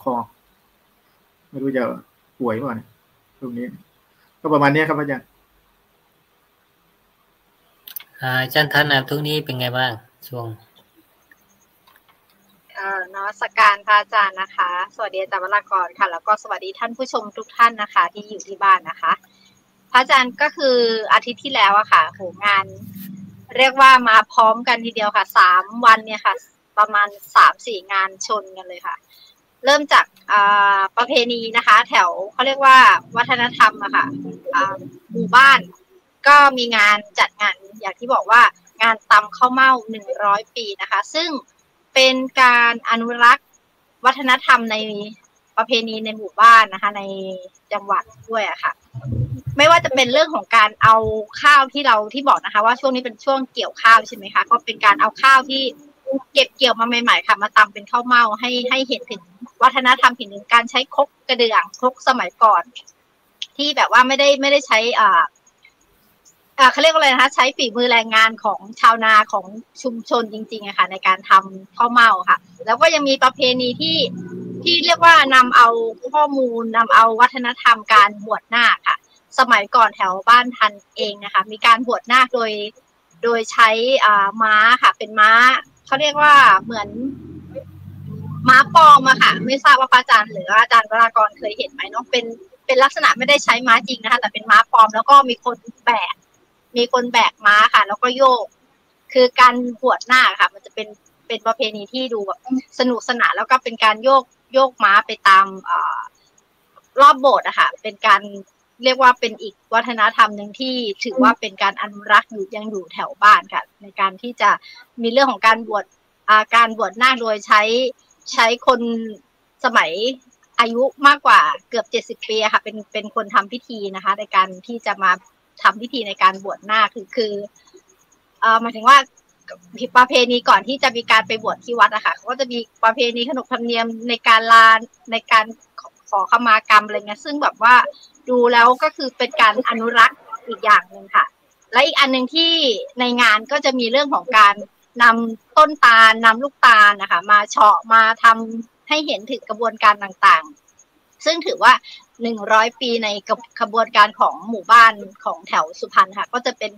คอไม่รู้จะป่วยป่ะเนี่ยตรงนี้ก็ประมาณนี้ครับอาจารย์อาจารย์ท่านนะทุกนี้เป็นไงบ้างช่วงนมัสการพระอาจารย์นะคะสวัสดีอาจารย์วรากรค่ะแล้วก็สวัสดีท่านผู้ชมทุกท่านนะคะที่อยู่ที่บ้านนะคะพระอาจารย์ก็คืออาทิตย์ที่แล้วอะค่ะโหงานเรียกว่ามาพร้อมกันทีเดียวค่ะ3 วันเนี่ยค่ะประมาณ3-4 งานชนกันเลยค่ะเริ่มจากประเพณีนะคะแถวเขาเรียกว่าวัฒนธรรมอะค่ะหมู่บ้านก็มีงานจัดงานอย่างที่บอกว่างานตำข้าวเม่า100 ปีนะคะซึ่งเป็นการอนุรักษ์วัฒนธรรมในประเพณีในหมู่บ้านนะคะในจังหวัดด้วยอะค่ะไม่ว่าจะเป็นเรื่องของการเอาข้าวที่บอกนะคะว่าช่วงนี้เป็นช่วงเกี่ยวข้าวใช่ไหมคะก็เป็นการเอาข้าวที่เก็บเกี่ยวมาใหม่ๆค่ะมาตำเป็นข้าวเม่าให้เห็นถึงวัฒนธรรมเห็นถึงการใช้ครกกระเดื่องครกสมัยก่อนที่แบบว่าไม่ได้ใช้เขาเรียกว่าอะไรนะคะใช้ฝีมือแรงงานของชาวนาของชุมชนจริงๆอะค่ะในการทำข้าวเม่าค่ะแล้วก็ยังมีประเพณีที่เรียกว่านำเอาข้อมูลนำเอาวัฒนธรรมการบวชนาคค่ะสมัยก่อนแถวบ้านทันเองนะคะมีการบวชนาคโดยใช้ม้าค่ะเป็นม้าเขาเรียกว่าเหมือนม้าปลอมอะค่ะไม่ทราบว่าพระอาจารย์หรืออาจารย์วรากรเคยเห็นไหมเนาะเป็นลักษณะไม่ได้ใช้ม้าจริงนะคะแต่เป็นม้าปลอมแล้วก็มีคนแบกม้าค่ะแล้วก็โยกคือการบวชนาคค่ะมันจะเป็นประเพณีที่ดูแบบสนุกสนานแล้วก็เป็นการโยกม้าไปตามรอบโบสถ์อะค่ะเป็นการเรียกว่าเป็นอีกวัฒนธรรมหนึ่งที่ถือว่าเป็นการอนุรักษ์ยังอยู่แถวบ้านค่ะในการที่จะมีเรื่องของการบวชนาคโดยใช้คนสมัยอายุมากกว่าเกือบ70 ปีค่ะเป็นคนทำพิธีนะคะในการที่จะมาทำพิธีในการบวชนาคคือหมายถึงว่าประเพณีก่อนที่จะมีการไปบวชที่วัดอะค่ะเขาก็จะมีประเพณีขนบธรรมเนียมในการลาในการขอขมากรรมอะไรเงี้ยซึ่งแบบว่าดูแล้วก็คือเป็นการอนุรักษ์อีกอย่างหนึ่งค่ะและอีกอันหนึ่งที่ในงานก็จะมีเรื่องของการนำต้นตาลนำลูกตาลนะคะมาเฉาะมาทำให้เห็นถึงกระบวนการต่างๆซึ่งถือว่า100 ปีในกระบวนการของหมู่บ้านของแถวสุพรรณค่ะก็จะเป็น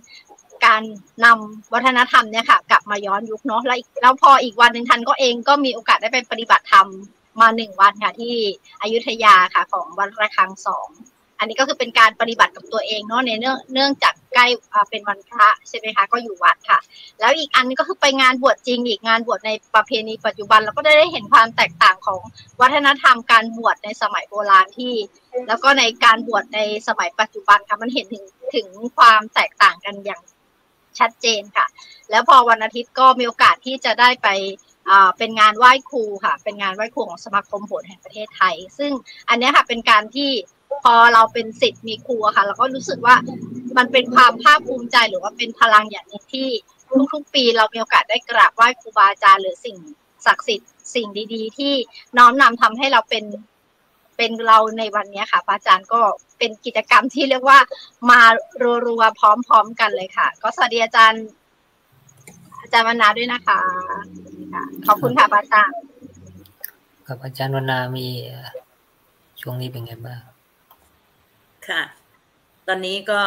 การนำวัฒนธรรมเนี่ยค่ะกลับมาย้อนยุคเนาะแล้วพออีกวันหนึ่งทันก็มีโอกาสได้ไปปฏิบัติธรรมมา1 วันค่ะที่อยุธยาค่ะของวัดระฆัง2อันนี้ก็คือเป็นการปฏิบัติกับตัวเองเนาะในเนื่องจากใกล้เป็นวันพระใช่ไหมคะก็อยู่วัดค่ะแล้วอีกอันนึงก็คือไปงานบวชจริงอีกงานบวชในประเพณีปัจจุบันเราก็ได้เห็นความแตกต่างของวัฒนธรรมการบวชในสมัยโบราณที่แล้วก็ในการบวชในสมัยปัจจุบันค่ะมันเห็นถึงความแตกต่างกันอย่างชัดเจนค่ะแล้วพอวันอาทิตย์ก็มีโอกาสที่จะได้ไปเป็นงานไหว้ครูค่ะเป็นงานไหว้ครูของสมาคมโหราแห่งประเทศไทยซึ่งอันนี้ค่ะเป็นการที่พอเราเป็นศิษย์มีครูค่ะเราก็รู้สึกว่ามันเป็นความภาคภูมิใจหรือว่าเป็นพลังอย่างนึงที่ทุกๆปีเรามีโอกาสได้กราบไหว้ครูบาอาจารย์หรือสิ่งศักดิ์สิทธิ์สิ่งดีๆที่น้อมนำทำให้เราเป็นเราในวันนี้ค่ะพระอาจารย์ก็เป็นกิจกรรมที่เรียกว่ามารัวๆพร้อมๆกันเลยค่ะก็สวัสดีอาจารย์วรรณาด้วยนะคะขอบคุณค่ะพระอาจารย์กับอาจารย์วรรณามีช่วงนี้เป็นไงบ้างค่ะตอนนี้ก็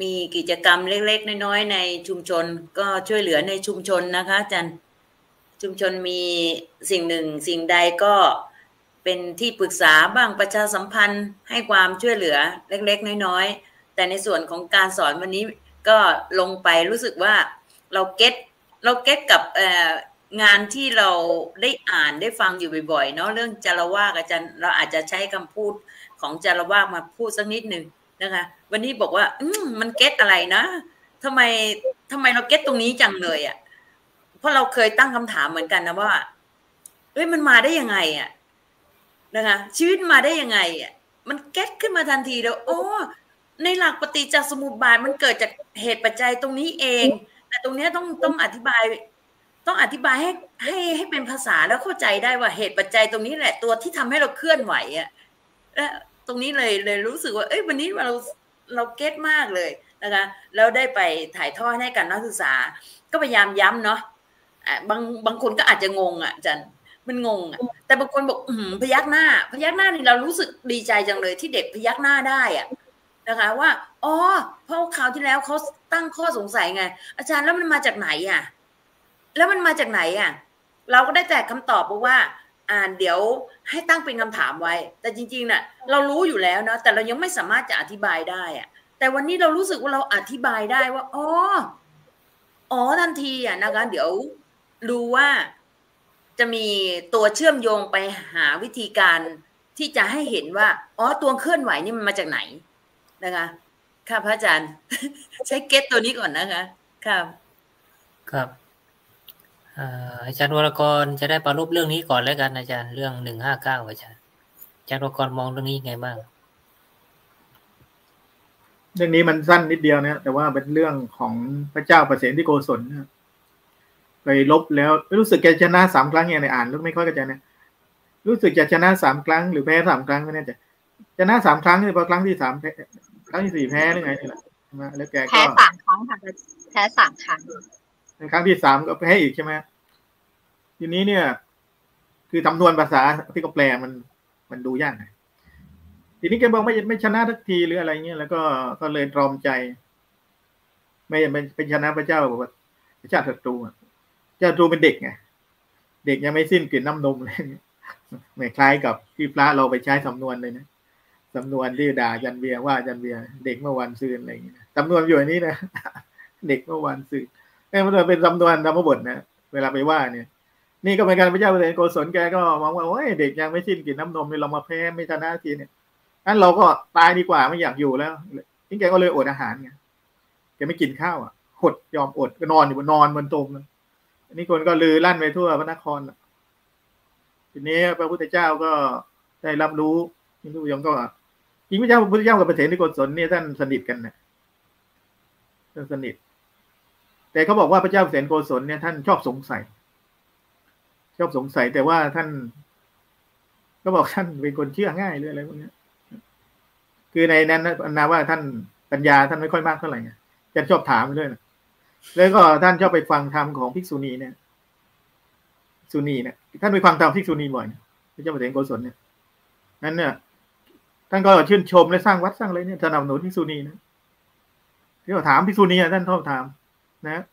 มีกิจกรรมเล็กๆน้อยๆในชุมชนก็ช่วยเหลือในชุมชนนะคะอาจารย์ชุมชนมีสิ่งหนึ่งสิ่งใดก็เป็นที่ปรึกษาบ้างประชาสัมพันธ์ให้ความช่วยเหลือเล็กๆน้อยๆแต่ในส่วนของการสอนวันนี้ก็ลงไปรู้สึกว่าเราเก็ตกับงานที่เราได้อ่านได้ฟังอยู่บ่อยๆเนาะเรื่องจารวาสอาจารย์เราอาจจะใช้คำพูดของจารวาสมาพูดสักนิดนึงนะคะวันนี้บอกว่ามันเก็ตอะไรนะทำไมเราเก็ตตรงนี้จังเลยอ่ะเพราะเราเคยตั้งคำถามเหมือนกันนะว่ามันมาได้ยังไงอ่ะนะคะชีวิตมาได้ยังไงอ่ะมันเก็ตขึ้นมาทันทีแล้วในหลักปฏิจจสมุปบาทมันเกิดจากเหตุปัจจัยตรงนี้เองแต่ตรงนี้ต้องอธิบายให้เป็นภาษาแล้วเข้าใจได้ว่าเหตุปัจจัยตรงนี้แหละตัวที่ทำให้เราเคลื่อนไหวอ่ะและตรงนี้เลยรู้สึกว่าวันนี้เราเก็ตมากเลยนะคะแล้วได้ไปถ่ายทอดให้กับนักศึกษาก็พยายามย้ำเนาะบางคนก็อาจจะงงอ่ะอาจารย์ มันงงอ่ะแต่บางคนบอกพยักหน้านี่เรารู้สึกดีใจจังเลยที่เด็กพยักหน้าได้อ่ะนะคะว่าอ๋อเพราะคราวที่แล้วเขาตั้งข้อสงสัยไงอาจารย์แล้วมันมาจากไหนอ่ะเราก็ได้แต่คำตอบว่าเดี๋ยวให้ตั้งเป็นคำถามไว้แต่จริงๆน่ะเรารู้อยู่แล้วนะแต่เรายังไม่สามารถจะอธิบายได้อ่ะแต่วันนี้เรารู้สึกว่าเราอธิบายได้ว่าอ๋อทันทีอ่ะนะคะเดี๋ยวดูว่าจะมีตัวเชื่อมโยงไปหาวิธีการที่จะให้เห็นว่าตัวเคลื่อนไหวนี่มันมาจากไหนนะคะค่ะพระอาจารย์ ใช้เก็ตตัวนี้ก่อนนะคะครับอาจารย์วรกรจะได้ประรุปเรื่องนี้ก่อนแล้วกันอาจารย์เรื่อง159อาจารย์วรกรมองเรื่องนี้ไงบ้างเรื่องนี้มันสั้นนิดเดียวนะแต่ว่าเป็นเรื่องของพระเจ้าประเสนที่โกศลนะไปลบแล้วรู้สึกแกชนะ3 ครั้งเนี่ยในอ่านแล้วไม่ค่อยเข้าใจนะรู้สึกจะชนะ3 ครั้งหรือแพ้3 ครั้งไม่แน่ใจชนะ3 ครั้งนี่พอครั้งที่3แพ้ครั้งที่4แพ้หรือไงนี่แหละแล้วแกก็แพ้3 ครั้งค่ะแพ้3 ครั้งในครั้งที่3ก็แพ้อีกใช่ไหมทีนี้เนี่ยคือจำนวนภาษาที่เขาแปลมันดูยากนะทีนี้แกบอกไม่ชนะทักทีหรืออะไรเงี้ยแล้วก็เลยตรอมใจไม่เป็นชนะพระเจ้าบอกว่าพระเจ้าศัตรูเจ้าศัตรูเป็นเด็กไงเด็กยังไม่สิ้นกลิ่นน้ำนมเลยไม่คล้ายกับที่พระเราไปใช้สำนวนเลยนะสำนวนที่ด่าจันเบียว่าจันเบียเด็กเมื่อวันซืนอะไรอย่างเงี้ยสำนวนอยู่นี้นะเด็กเมื่อวันซืนมันเป็นสำนวนธรรมบทนะเวลาไปว่าเนี่ยนี่ก็เป็นการพระเจ้าประเสนโกศลแกก็มองว่าโอ้ยเด็กยังไม่สิ้นกลิ่นน้ำนมเลยเรามาแพ้ไม่ชนะทีเนี่ยงั้นเราก็ตายดีกว่าไม่อยากอยู่แล้วนี่แกก็เลยอดอาหารไงแกไม่กินข้าวหดยอมอดก็นอนอยู่บนตมเลยอันนี้คนก็ลือลั่นไปทั่วพระนครทีนี้พระพุทธเจ้าก็ได้รับรู้นี่ทุกอย่างก็จริงพระพุทธเจ้ากับพระเสนโกศลเนี่ยท่านสนิทกันนะท่านสนิทแต่เขาบอกว่าพระเจ้าประเสนโกศลเนี่ยท่านชอบสงสัยแต่ว่าท่านก็บอกท่านเป็นคนเชื่อง่ายเลยอะไรพวกนี้คือในนั้นนะว่าท่านปัญญาท่านไม่ค่อยมากเท่าไหร่ไงท่านชอบถามด้วยนะแล้วก็ท่านชอบไปฟังธรรมของภิกษุณีเนี่ยท่านไปฟังธรรมภิกษุณีบ่อยพระเจ้าประเสนโกศลเนี่ยนั้นเนี่ยท่านก็ชื่นชมและสร้างวัดสร้างอะไรเนี่ยสนับสนุนภิกษุณีนะที่เขาถามภิกษุณีท่านชอบถามนะ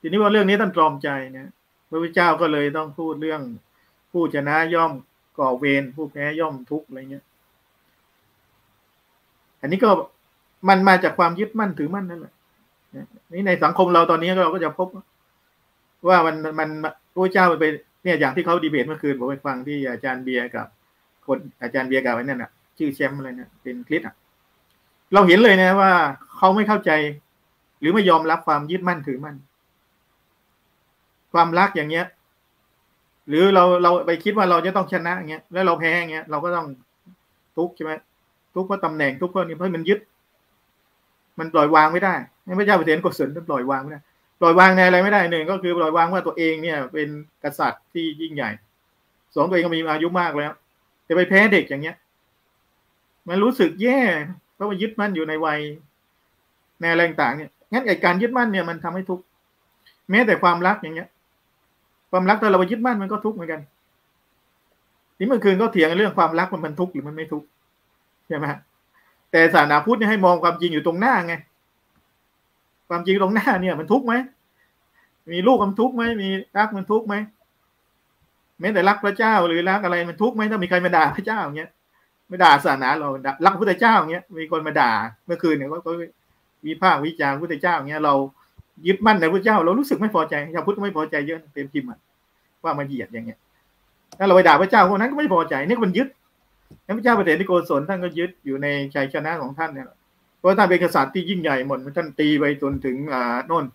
ทีนี้ว่าเรื่องนี้ท่านตรอมใจนะพระพุทธเจ้าก็เลยต้องพูดเรื่องผู้ชนะย่อมก่อเวรผู้แพ้ย่อมทุกข์อะไรเงี้ยอันนี้ก็มันมาจากความยึดมั่นถือมั่นนั่นแหละนี่ในสังคมเราตอนนี้เราก็จะพบว่ามันพระพุทธเจ้าไปเนี่ยอย่างที่เขาดีเบตเมื่อคืนผมไปฟังที่อาจารย์เบียร์กับอาจารย์เบียร์กับไอ้นั่นน่ะชื่อแชมป์อะไรเนี่ยเป็นคลิปเราเห็นเลยนะว่าเขาไม่เข้าใจหรือไม่ยอมรับความยึดมั่นถือมั่นความรักอย่างเงี้ยหรือเราไปคิดว่าเราจะต้องชนะอย่างเงี้ยแล้วเราแพ้อย่างเงี้ยเราก็ต้องทุกข์ใช่ไหมทุกข์เพราะตำแหน่งทุกข์เพราะนี่เพราะมันยึดมันปล่อยวางไม่ได้พระเจ้าประเสนโกศลปล่อยวางไม่ได้ปล่อยวางในอะไรไม่ได้หนึ่งก็คือปล่อยวางว่าตัวเองเนี่ยเป็นกษัตริย์ที่ยิ่งใหญ่สองตัวเองก็มีอายุมากแล้วแต่ไปแพ้เด็กอย่างเงี้ยมันรู้สึกแย่เพราะว่ายึดมั่นอยู่ในวัยในอะไรต่างเนี่ยงั้นไอ้การยึดมั่นเนี่ยมันทำให้ทุกข์แม้แต่ความรักอย่างเงี้ยความรักถ้าเราไปยึดมั่นมันก็ทุกข์เหมือนกันนี่เมื่อคืนก็เถียงเรื่องความรักมันทุกข์หรือมันไม่ทุกข์ใช่ไหมแต่ศาสนาพุทธเนี่ยให้มองความจริงอยู่ตรงหน้าไงความจริงตรงหน้าเนี่ยมันทุกข์ไหมมีลูกมันทุกข์ไหมมีรักมันทุกข์ไหมแม้แต่รักพระเจ้าหรือรักอะไรมันทุกข์ไหมถ้ามีใครมาด่าพระเจ้าอย่างเงี้ยไม่ด่าศาสนาเรารักพระพุทธเจ้าอย่างเงี้ยมีคนมาด่าเมื่อคืนเนี่ยก็วิพากษ์วิจารณ์พระพุทธเจ้าอย่างเงี้ยเรายึดมั่นในพระเจ้าเรารู้สึกไม่พอใจชาวพุทธไม่พอใจเยอะเต็มพิมพ์ว่ามาเหยียดอย่างเงี้ยถ้าเราไปด่าพระเจ้าคนนั้นก็ไม่พอใจนี่มันยึดพระเจ้าประเสนโกศลท่านก็ยึดอยู่ในชัยชนะของท่านเนี่ยเพราะท่านเป็นกษัตริย์ที่ยิ่งใหญ่หมดท่านตีไปจนถึงโน่น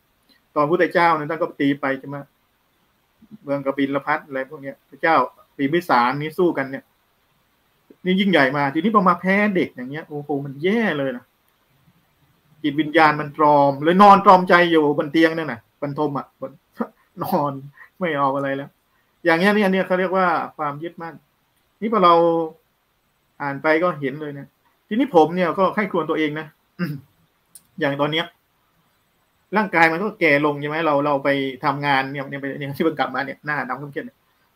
ตอนพุทธเจ้าเนี่ยท่านก็ตีไปใช่ไหมเมืองกบิลพัสอะไรพวกเนี้ยพระเจ้าปีมิสารนี้สู้กันเนี่ยนี่ยิ่งใหญ่มาทีนี้พอมาแพ้เด็กอย่างเงี้ยโอ้โหมันแย่เลยนะจิตวิญญาณมันตรอมเลยนอนตรอมใจอยู่บนเตียงนั่นน่ะบนทมนอนไม่เอาอะไรแล้วอย่างเงี้ยนี่เขาเรียกว่าความยึดมั่นนี่พอเราอ่านไปก็เห็นเลยนะทีนี้ผมเนี่ยก็ไข้ควรตัวเองนะอย่างตอนเนี้ยร่างกายมันก็แก่ลงใช่ไหมเราไปทำงานเนี่ยที่เพิ่งกลับมาเนี่ยหน้าดำเข้มเข้ม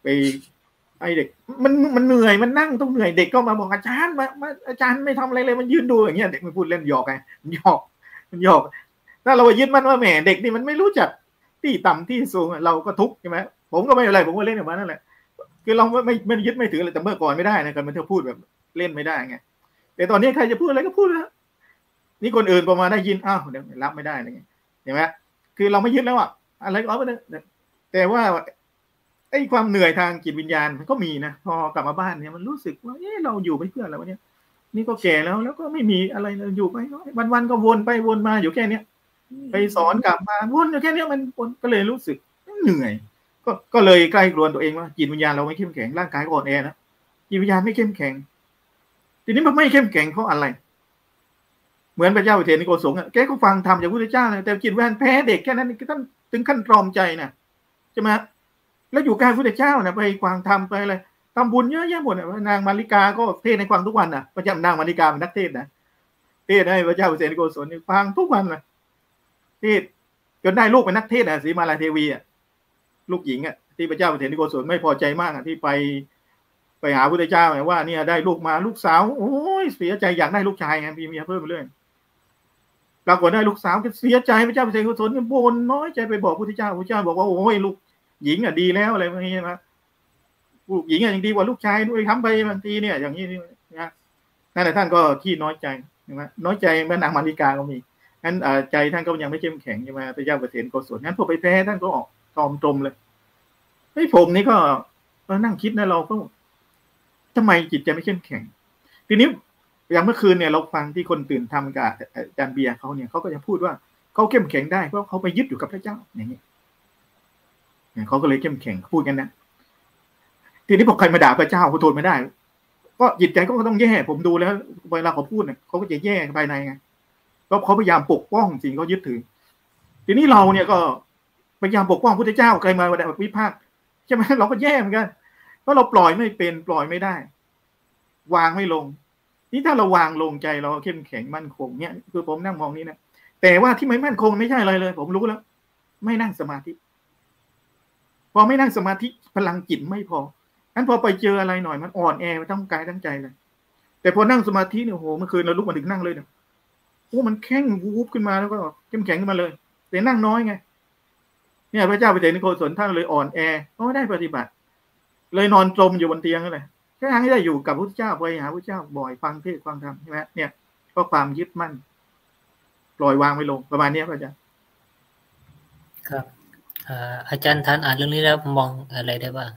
ไป ไอเด็กมันเหนื่อยมันนั่งต้องเหนื่อยเด็กก็มาบอกอาจารย์มาอาจารย์ไม่ทำอะไรเลยมันยืนดูอย่างเงี้ยเด็กมันพูดเล่นหยอกไงมันหยอกถ้าเรายึดมันว่าแหมเด็กนี่มันไม่รู้จักที่ต่ำที่สูงเราก็ทุกข์ใช่ไหมผมก็ไม่อะไรผมก็เล่นกับมันนั่นแหละคือเราไม่ยึดไม่ถืออะไรแต่เมื่อก่อนไม่ได้นะกันมันเธอพูดแบบเล่นไม่ได้ไงแต่ตอนนี้ใครจะพูดอะไรก็พูดแล้วนี่คนอื่นพอมาได้ยินอ้าวเดี๋ยวรับไม่ได้อะไรเงี้ยเห็นไหมคือเราไม่ยึดแล้วอ่ะอะไรก็เอาไปเลยแต่ว่าไอ้ความเหนื่อยทางจิตวิญญาณมันก็มีนะพอกลับมาบ้านเนี่ยมันรู้สึกว่าเราอยู่ไปเพื่ออะไรวะเนี่ยนี่ก็แก่แล้วก็ไม่มีอะไรเลยอยู่ไปวันๆก็วนไปวนมาอยู่แค่เนี้ยไปสอนกลับมาวนอยู่แค่เนี้ยมันก็เลยรู้สึกเหนื่อยก็เลยใกล้กลวนตัวเองว่าจิตวิญญาณเราไม่เข้มแข็งร่างกายก็อ่อนแอนะจิตวิญญาณไม่เข้มแข็งทีนี้มันไม่เข้มแข็งเพราะอะไรเหมือนพระเจ้าอุเทนนิโกสงฆ์แกก็ฟังธรรมจากพระพุทธเจ้าเลยแต่จิตวิญญาณแพ้เด็กแค่นั้นท่านถึงขั้นตรอมใจนะใช่ไหมแล้วอยู่ใกล้พระพุทธเจ้านะไปฟังธรรมไปอะไรทำบุญเยอะแยะหมดนางมาริกาก็เทศในฟังทุกวันนะพระเจ้านางมาริกาเป็นนักเทศนะเทศให้พระเจ้าอุเทนนิโกสงฆ์ฟังทุกวันนะเทศจนได้ลูกเป็นนักเทศนะศรีมาลาเทวีลูกหญิงที่พระเจ้าอุเทนนิโกสงฆ์ไม่พอใจมากที่ไปหาพระพุทธเจ้าว่าเนี่ยได้ลูกมาลูกสาวโอ้ยเสียใจอยากได้ลูกชายไงมีเมียเพิ่มไปเรื่อยปรากฏได้ลูกสาวก็เสียใจพระเจ้าอุเทนนิโกสงฆ์บ่นน้อยใจไปบอกพระพุทธเจ้าบอกว่าโอ้ยลูกหญิงดีแล้วอะไรแบบนี้นะลูกหญิงยังดีกว่าลูกชายด้วยทำไปบางทีเนี่ยอย่างนี้นะนั่นแหละท่านก็ที่น้อยใจนะน้อยใจแม่นางมาริกาก็มีงั้นใจท่านก็ยังไม่เข้มแข็งใช่ไหมพระเจ้าอุเทนนิโกสงฆ์งั้นพอไปแพ้ท่านก็ออกตอมตรมเลยไอ้ผมนี่ก็นั่งคิดนะเราก็ทำไมจิตใจไม่เข้มแข็งทีนี้อย่างเมื่อคืนเนี่ยเราฟังที่คนตื่นทำกับอาจารย์เบียร์เขาเนี่ยเขาก็จะพูดว่าเขาเข้มแข็งได้เพราะเขาไปยึดอยู่กับพระเจ้าอย่างนี้เขาก็เลยเข้มแข็งพูดกันนะทีนี้พอใครมาด่าพระเจ้าเขาทนไม่ได้ก็จิตใจก็ต้องแย่ผมดูแล้วเวลาเขาพูดเนี่ยเขาก็จะแย่ภายในไงเพราะเขาพยายามปกป้องสิ่งเขายึดถือทีนี้เราเนี่ยก็พยายามปกป้องพระเจ้าใครมาด่าวิพากษ์ใช่ไหมเราก็แย่เหมือนกันเพราะเราปล่อยไม่เป็นปล่อยไม่ได้วางไม่ลงนี่ถ้าเราวางลงใจเราเข้มแข็งมั่นคงเนี่ยคือผมนั่งมองนี้นะแต่ว่าที่ไม่มั่นคงไม่ใช่อะไรเลยผมรู้แล้วไม่นั่งสมาธิพอไม่นั่งสมาธิพลังจิตไม่พองั้นพอไปเจออะไรหน่อยมันอ่อนแอมันทั้งกายทั้งใจเลยแต่พอนั่งสมาธิเนี่ยโหเมื่อคืนเราลุกมาถึงนั่งเลยเนี่ยโอ้มันแข็งวูบขึ้นมาแล้วก็เข้มแข็งขึ้นมาเลยแต่นั่งน้อยไงเนี่ยพระเจ้าอุเทนนิโกสงฆ์ท่านเลยอ่อนแอเพราะได้ปฏิบัติเลยนอนจมอยู่บนเตียงนั่นแหละแค่ให้ได้อยู่กับพระพุทธเจ้าไปหาพระพุทธเจ้าบ่อยฟังเทศน์ฟังธรรมใช่ไหมเนี่ยก็ความยึดมั่นปล่อยวางไม่ลงประมาณนี้พระอาจารย์ครับอาจารย์ท่านอ่านเรื่องนี้แล้วมองอะไรได้บ้าง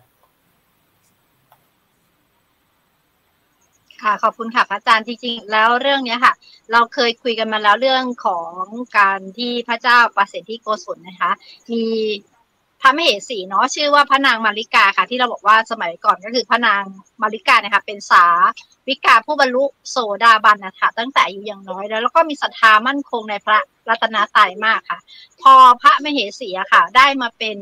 ค่ะขอบคุณค่ะพระอาจารย์จริงๆแล้วเรื่องนี้ค่ะเราเคยคุยกันมาแล้วเรื่องของการที่พระเจ้าประสิทธิโกศลนะคะมีพระมเหสีเนาะชื่อว่าพระนางมาริกาค่ะที่เราบอกว่าสมัยก่อนก็คือพระนางมาริกาเนี่ยค่ะเป็นสาวิกาผู้บรรลุโสดาบันนะคะตั้งแต่อายุยังน้อยแล้วก็มีศรัทธามั่นคงในพระรัตนตรัยมากค่ะพอพระมเหสีอะค่ะได้มาเป็น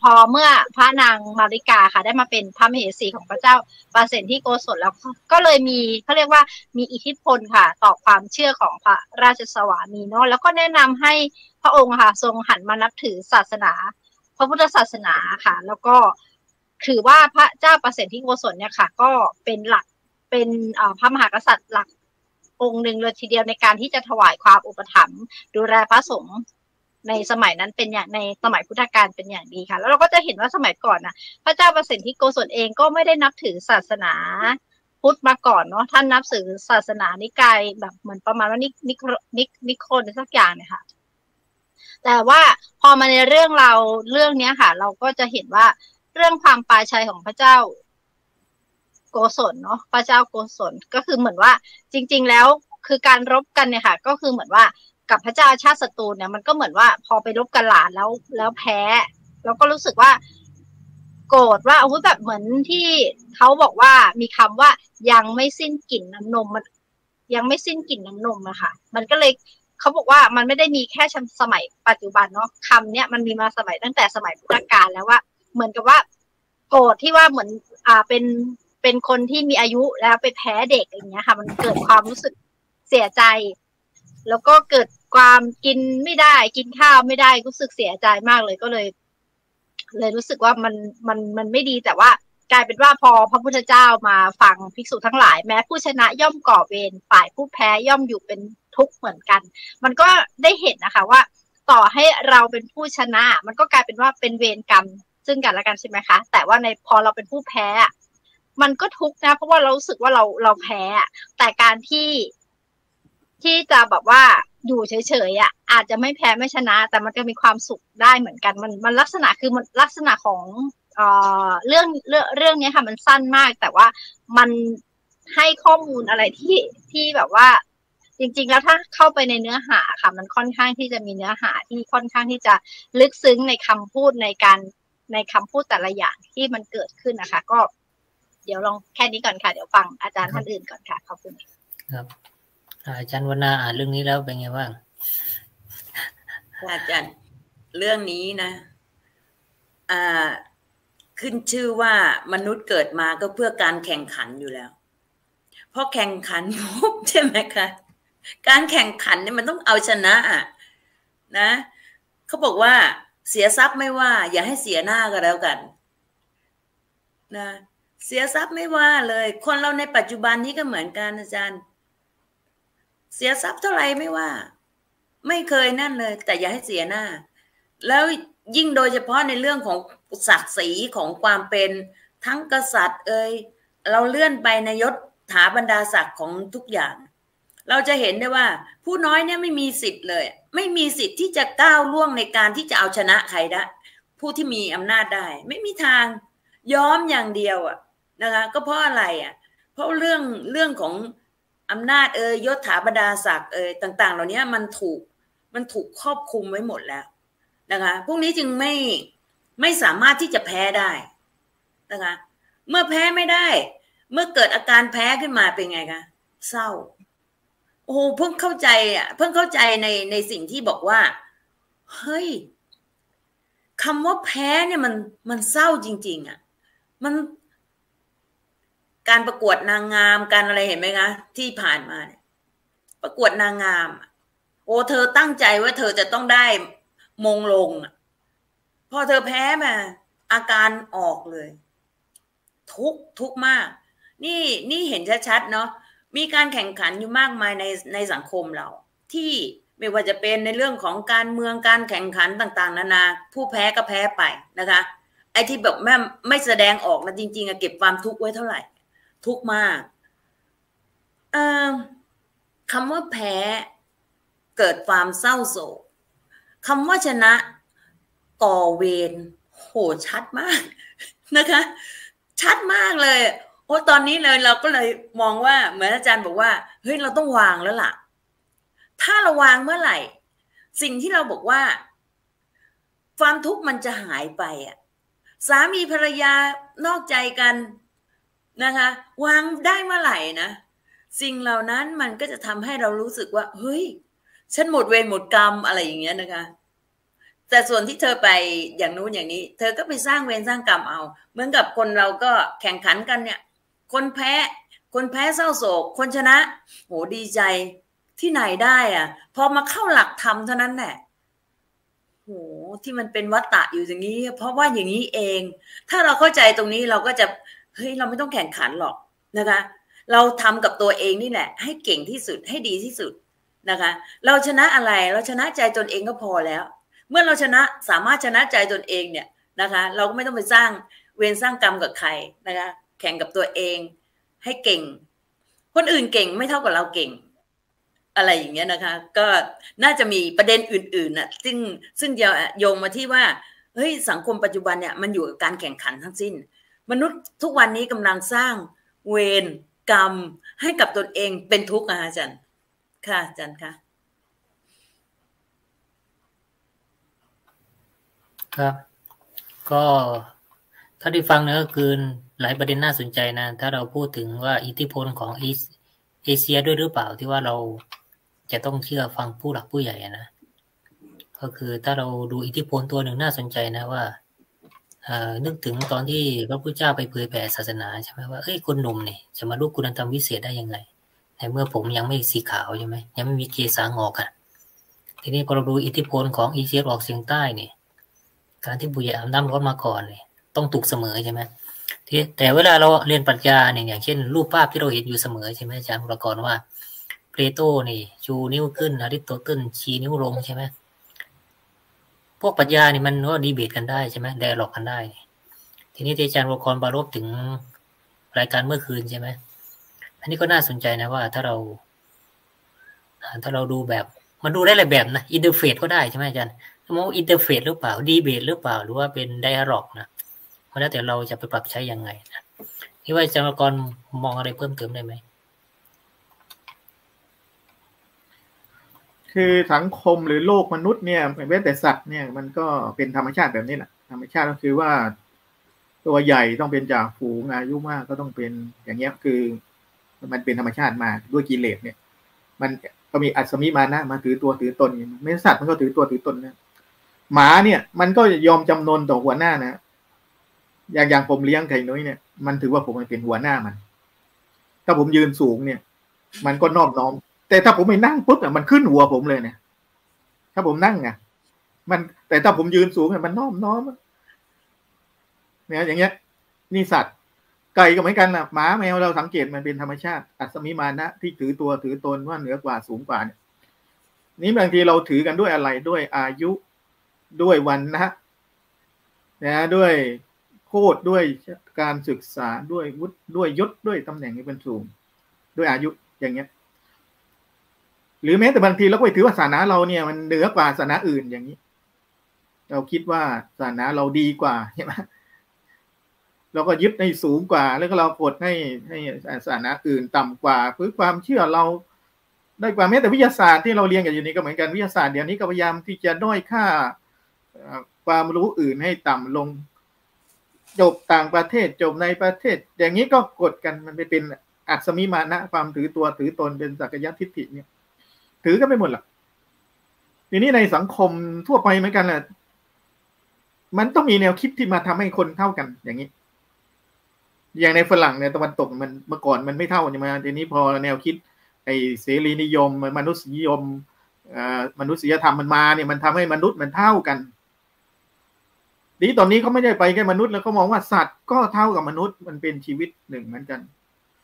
พอเมื่อพระนางมาริกาค่ะได้มาเป็นพระมเหสีของพระเจ้าประสิทธิโกศลแล้วก็เลยมีเขาเรียกว่ามีอิทธิพลค่ะต่อความเชื่อของพระราชสวามีเนาะแล้วก็แนะนำให้พระองค์ค่ะทรงหันมานับถือศาสนาพระพุทธศาสนาค่ะแล้วก็ถือว่าพระเจ้าประสิทธิโกศลเนี่ยค่ะก็เป็นหลักเป็นพระมหากษัตริย์หลักองค์หนึ่งเลยทีเดียวในการที่จะถวายความอุปถัมภ์ดูแลพระสงฆ์ในสมัยนั้นเป็นอย่างในสมัยพุทธกาลเป็นอย่างดีค่ะแล้วเราก็จะเห็นว่าสมัยก่อนนะพระเจ้าประสิทธิโกศลเองก็ไม่ได้นับถือศาสนาพุทธมาก่อนเนาะท่านนับถือศาสนานิกายแบบเหมือนประมาณว่านิโคลสักอย่างเนี่ยค่ะแต่ว่าพอมาในเรื่องนี้ค่ะเราก็จะเห็นว่าเรื่องความปลายชัยของพระเจ้าโกศลเนาะพระเจ้าโกศลก็คือเหมือนว่าจริงๆแล้วคือการรบกันเนี่ยค่ะก็คือเหมือนว่ากับพระเจ้าชาติศัตรูเนี่ยมันก็เหมือนว่าพอไปรบกันหลานแล้วแพ้แล้วก็รู้สึกว่าโกรธว่าอาวุธแบบเหมือนที่เขาบอกว่ามีคำว่ายังไม่สิ้นกลิ่นน้ำนมมันยังไม่สิ้นกลิ่นน้ำนมอะค่ะมันก็เลยเขาบอกว่ามันไม่ได้มีแค่สมัยปัจจุบันเนาะคำเนี้ยมันมีมาสมัยตั้งแต่สมัยพุทธกาลแล้วว่าเหมือนกับว่าโกรธที่ว่าเหมือนเป็นคนที่มีอายุแล้วไปแพ้เด็กอย่างเงี้ยค่ะมันเกิดความรู้สึกเสียใจแล้วก็เกิดความกินไม่ได้กินข้าวไม่ได้รู้สึกเสียใจมากเลยก็เลยรู้สึกว่ามันไม่ดีแต่ว่า กลายเป็นว่าพอพระพุทธเจ้ามาฟังภิกษุทั้งหลายแม้ผู้ชนะย่อมก่อเวรฝ่ายผู้แพ้ย่อมอยู่เป็นทุกข์เหมือนกันมันก็ได้เห็นนะคะว่าต่อให้เราเป็นผู้ชนะมันก็กลายเป็นว่าเป็นเวรกรรมซึ่งกันและกันใช่ไหมคะแต่ว่าในพอเราเป็นผู้แพ้มันก็ทุกข์นะเพราะว่าเรารู้สึกว่าเราแพ้แต่การที่จะแบบว่าอยู่เฉยๆอาจจะไม่แพ้ไม่ชนะแต่มันจะมีความสุขได้เหมือนกันมันลักษณะคือมันลักษณะของเรื่องนี้ค่ะมันสั้นมากแต่ว่ามันให้ข้อมูลอะไรที่แบบว่าจริงๆแล้วถ้าเข้าไปในเนื้อหาค่ะมันค่อนข้างที่จะมีเนื้อหาที่ค่อนข้างที่จะลึกซึ้งในคำพูดในคำพูดแต่ละอย่างที่มันเกิดขึ้นนะคะก็เดี๋ยวลองแค่นี้ก่อนค่ะเดี๋ยวฟังอาจารย์ท่านอื่นก่อนค่ะขอบคุณครับอาจารย์วรรณาอ่านเรื่องนี้แล้วเป็นไงบ้างอาจารย์เรื่องนี้นะขึ้นชื่อว่ามนุษย์เกิดมาก็เพื่อการแข่งขันอยู่แล้วเพราะแข่งขันใช่ไหมคะการแข่งขันเนี่ยมันต้องเอาชนะนะเขาบอกว่าเสียทรัพย์ไม่ว่าอย่าให้เสียหน้าก็แล้วกันนะเสียทรัพย์ไม่ว่าเลยคนเราในปัจจุบันนี้ก็เหมือนกันอาจารย์เสียทรัพย์เท่าไหร่ไม่ว่าไม่เคยนั่นเลยแต่อย่าให้เสียหน้าแล้วยิ่งโดยเฉพาะในเรื่องของศักดิ์ศรีของความเป็นทั้งกษัตริย์เราเลื่อนไปในยศถาบรรดาศักดิ์ของทุกอย่างเราจะเห็นได้ว่าผู้น้อยเนี่ยไม่มีสิทธิ์เลยไม่มีสิทธิ์ที่จะก้าวล่วงในการที่จะเอาชนะใครได้ผู้ที่มีอำนาจได้ไม่มีทางยอมอย่างเดียวนะคะก็เพราะอะไรเพราะเรื่องของอำนาจยศถาบรรดาศักดิ์ต่างๆเหล่านี้มันถูกครอบคลุมไว้หมดแล้วนะคะพวกนี้จึงไม่สามารถที่จะแพ้ได้นะคะเมื่อแพ้ไม่ได้เมื่อเกิดอาการแพ้ขึ้นมาเป็นไงคะเศร้าโอ้เพิ่งเข้าใจในสิ่งที่บอกว่าเฮ้ยคำว่าแพ้เนี่ยมันเศร้าจริงๆมันการประกวดนางงามการอะไรเห็นไหมคะที่ผ่านมาเนี่ยประกวดนางงามโอ้เธอตั้งใจว่าเธอจะต้องได้มงลงพอเธอแพ้มาอาการออกเลยทุกมากนี่เห็นชัดๆเนาะมีการแข่งขันอยู่มากมายในสังคมเราที่ไม่ว่าจะเป็นในเรื่องของการเมืองการแข่งขันต่างๆนานาผู้แพ้ก็แพ้ไปนะคะไอ้ที่แบบไม่แสดงออกนะจริงๆเก็บความทุกข์ไว้เท่าไหร่ทุกข์มากคำว่าแพ้เกิดความเศร้าโศกคำว่าชนะก่อเวรโหชัดมากนะคะชัดมากเลยโอ้ตอนนี้เลยเราก็เลยมองว่าเหมือนอาจารย์บอกว่าเฮ้ยเราต้องวางแล้วล่ะถ้าเราวางเมื่อไหร่สิ่งที่เราบอกว่าความทุกข์มันจะหายไปสามีภรรยานอกใจกันนะคะวางได้เมื่อไหร่นะสิ่งเหล่านั้นมันก็จะทำให้เรารู้สึกว่าเฮ้ยฉันหมดเวรหมดกรรมอะไรอย่างเงี้ยนะคะแต่ส่วนที่เธอไปอย่างนู้นอย่างนี้เธอก็ไปสร้างเวรสร้างกรรมเอาเหมือนกับคนเราก็แข่งขันกันเนี่ยคนแพ้เศร้าโศกคนชนะโหดีใจที่ไหนได้พอมาเข้าหลักธรรมเท่านั้นแหละโหที่มันเป็นวัฏฏะอยู่อย่างนี้เพราะว่าอย่างนี้เองถ้าเราเข้าใจตรงนี้เราก็จะเฮ้ยเราไม่ต้องแข่งขันหรอกนะคะเราทำกับตัวเองนี่แหละให้เก่งที่สุดให้ดีที่สุดนะคะเราชนะอะไรเราชนะใจตนเองก็พอแล้วเมื่อเราสามารถชนะใจตนเองเนี่ยนะคะเราก็ไม่ต้องไปสร้างเวรสร้างกรรมกับใครนะคะแข่งกับตัวเองให้เก่งคนอื่นเก่งไม่เท่ากับเราเก่งอะไรอย่างเงี้ยนะคะก็น่าจะมีประเด็นอื่นๆซึ่งจะโยงมาที่ว่าเฮ้ยสังคมปัจจุบันเนี่ยมันอยู่กับการแข่งขันทั้งสิ้นมนุษย์ทุกวันนี้กำลังสร้างเวรกรรมให้กับตนเองเป็นทุกข์อาจารย์ค่ะอาจารย์ค่ะครับก็ถ้าที่ฟังเนี่ยก็คือหลายประเด็นน่าสนใจนะถ้าเราพูดถึงว่าอิทธิพลของเอเชียด้วยหรือเปล่าที่ว่าเราจะต้องเชื่อฟังผู้หลักผู้ใหญ่นะก็คือถ้าเราดูอิทธิพลตัวหนึ่งน่าสนใจนะว่านึกถึงตอนที่พระพุทธเจ้าไปเผยแผ่ศาสนาใช่ไหมว่าคนหนุ่มนี่จะมารู้คุณธรรมวิเศษได้ยังไงในเมื่อผมยังไม่สีขาวใช่ไหมยังไม่มีเกศางอกทีนี้พอเราดูอิทธิพลของเอเชียออกเฉียงใต้นี่การที่บุญใหญ่อาบน้ำร้อนมาก่อนนี่ต้องถูกเสมอใช่ไหม แต่เวลาเราเรียนปรัชญาเนี่ยอย่างเช่นรูปภาพที่เราเห็นอยู่เสมอใช่ไหมอาจารย์วรกรว่าเพลโตนี่ชูนิ้วขึ้นอริสโตเติลชี้นิ้วลงใช่ไหมพวกปรัชญานี่มันก็ดีเบตกันได้ใช่ไหมไดอะล็อกกันได้ทีนี้ที่อาจารย์วรกรปรารภถึงรายการเมื่อคืนใช่ไหมอันนี้ก็น่าสนใจนะว่าถ้าเราดูแบบมันดูได้หลายแบบนะอินเทอร์เฟซก็ได้ใช่ไหมอาจารย์มองอินเทอร์เฟซหรือเปล่าดีเบตหรือเปล่าหรือว่าเป็นไดอะล็อกนะแล้วแต่เราจะไปปรับใช้ยังไงนะที่ว่าอาจารย์วรกรมองอะไรเพิ่มเติมได้ไหมคือสังคมหรือโลกมนุษย์เนี่ยแม้แต่สัตว์เนี่ยมันก็เป็นธรรมชาติแบบนี้แหละธรรมชาติก็คือว่าตัวใหญ่ต้องเป็นจ่าฝูงอายุมากก็ต้องเป็นอย่างเงี้ยคือมันเป็นธรรมชาติมาด้วยกิเลสเนี่ยมันก็มีอัศมิมานะมาถือตัวถือตนไม่สัตว์มันก็ถือตัวถือตนนะหมาเนี่ยมันก็ยอมจำนนต่อหัวหน้านะอย่างผมเลี้ยงไก่น้อยเนี่ยมันถือว่าผมเป็นหัวหน้ามันถ้าผมยืนสูงเนี่ยมันก็นอบน้อมแต่ถ้าผมไม่นั่งปุ๊บอ่ะมันขึ้นหัวผมเลยเนี่ยถ้าผมนั่งไงมันแต่ถ้าผมยืนสูงเนี่ยมันนอบน้อมเนี่ยอย่างเงี้ยนี่สัตว์ไก่ก็เหมือนกันนะหมาแมวเราสังเกตมันเป็นธรรมชาติอัศมิมานะที่ถือตัวถือตนว่าเหนือกว่าสูงกว่าเนี่ยนี่บางทีเราถือกันด้วยอะไรด้วยอายุด้วยวรรณะนะด้วยโคตรด้วยการศึกษาด้วยวุฒิด้วยยศด้วยตำแหน่งที่เป็นสูงด้วยอายุอย่างเงี้ยหรือแม้แต่บางทีเราก็ไปถือว่าศาสนาเราเนี่ยมันเหนือกว่าศาสนาอื่นอย่างนี้เราคิดว่าศาสนาเราดีกว่าใช่ไหมเราก็ยึดให้สูงกว่าแล้วก็เรากดให้ศาสนาอื่นต่ำกว่าเพื่อความเชื่อเราได้กว่าแม้แต่วิทยาศาสตร์ที่เราเรียนกันอยู่นี้ก็เหมือนกันวิทยาศาสตร์เดี๋ยวนี้ก็พยายามที่จะด้อยค่าความรู้อื่นให้ต่ำลงจบต่างประเทศจบในประเทศอย่างนี้ก็กดกันมันไปเป็นอัศมิมานะความถือตัวถือตนเป็นสักยทิฏฐิเนี่ยถือกันไปหมดหรอกทีนี้ในสังคมทั่วไปเหมือนกันแหละมันต้องมีแนวคิดที่มาทำให้คนเท่ากันอย่างนี้อย่างในฝรั่งเนี่ยตะวันตกมันเมื่อก่อนมันไม่เท่าใช่ไหมทีนี้พอแนวคิดไอ้เสรีนิยมมนุษยนิยมมนุษยธรรมมันมาเนี่ยมันทำให้มนุษย์มันเท่ากันทีนี้ตอนนี้เขาไม่ได้ไปแค่มนุษย์แล้วเขามองว่าสัตว์ก็เท่ากับมนุษย์มันเป็นชีวิตหนึ่งเหมือนกัน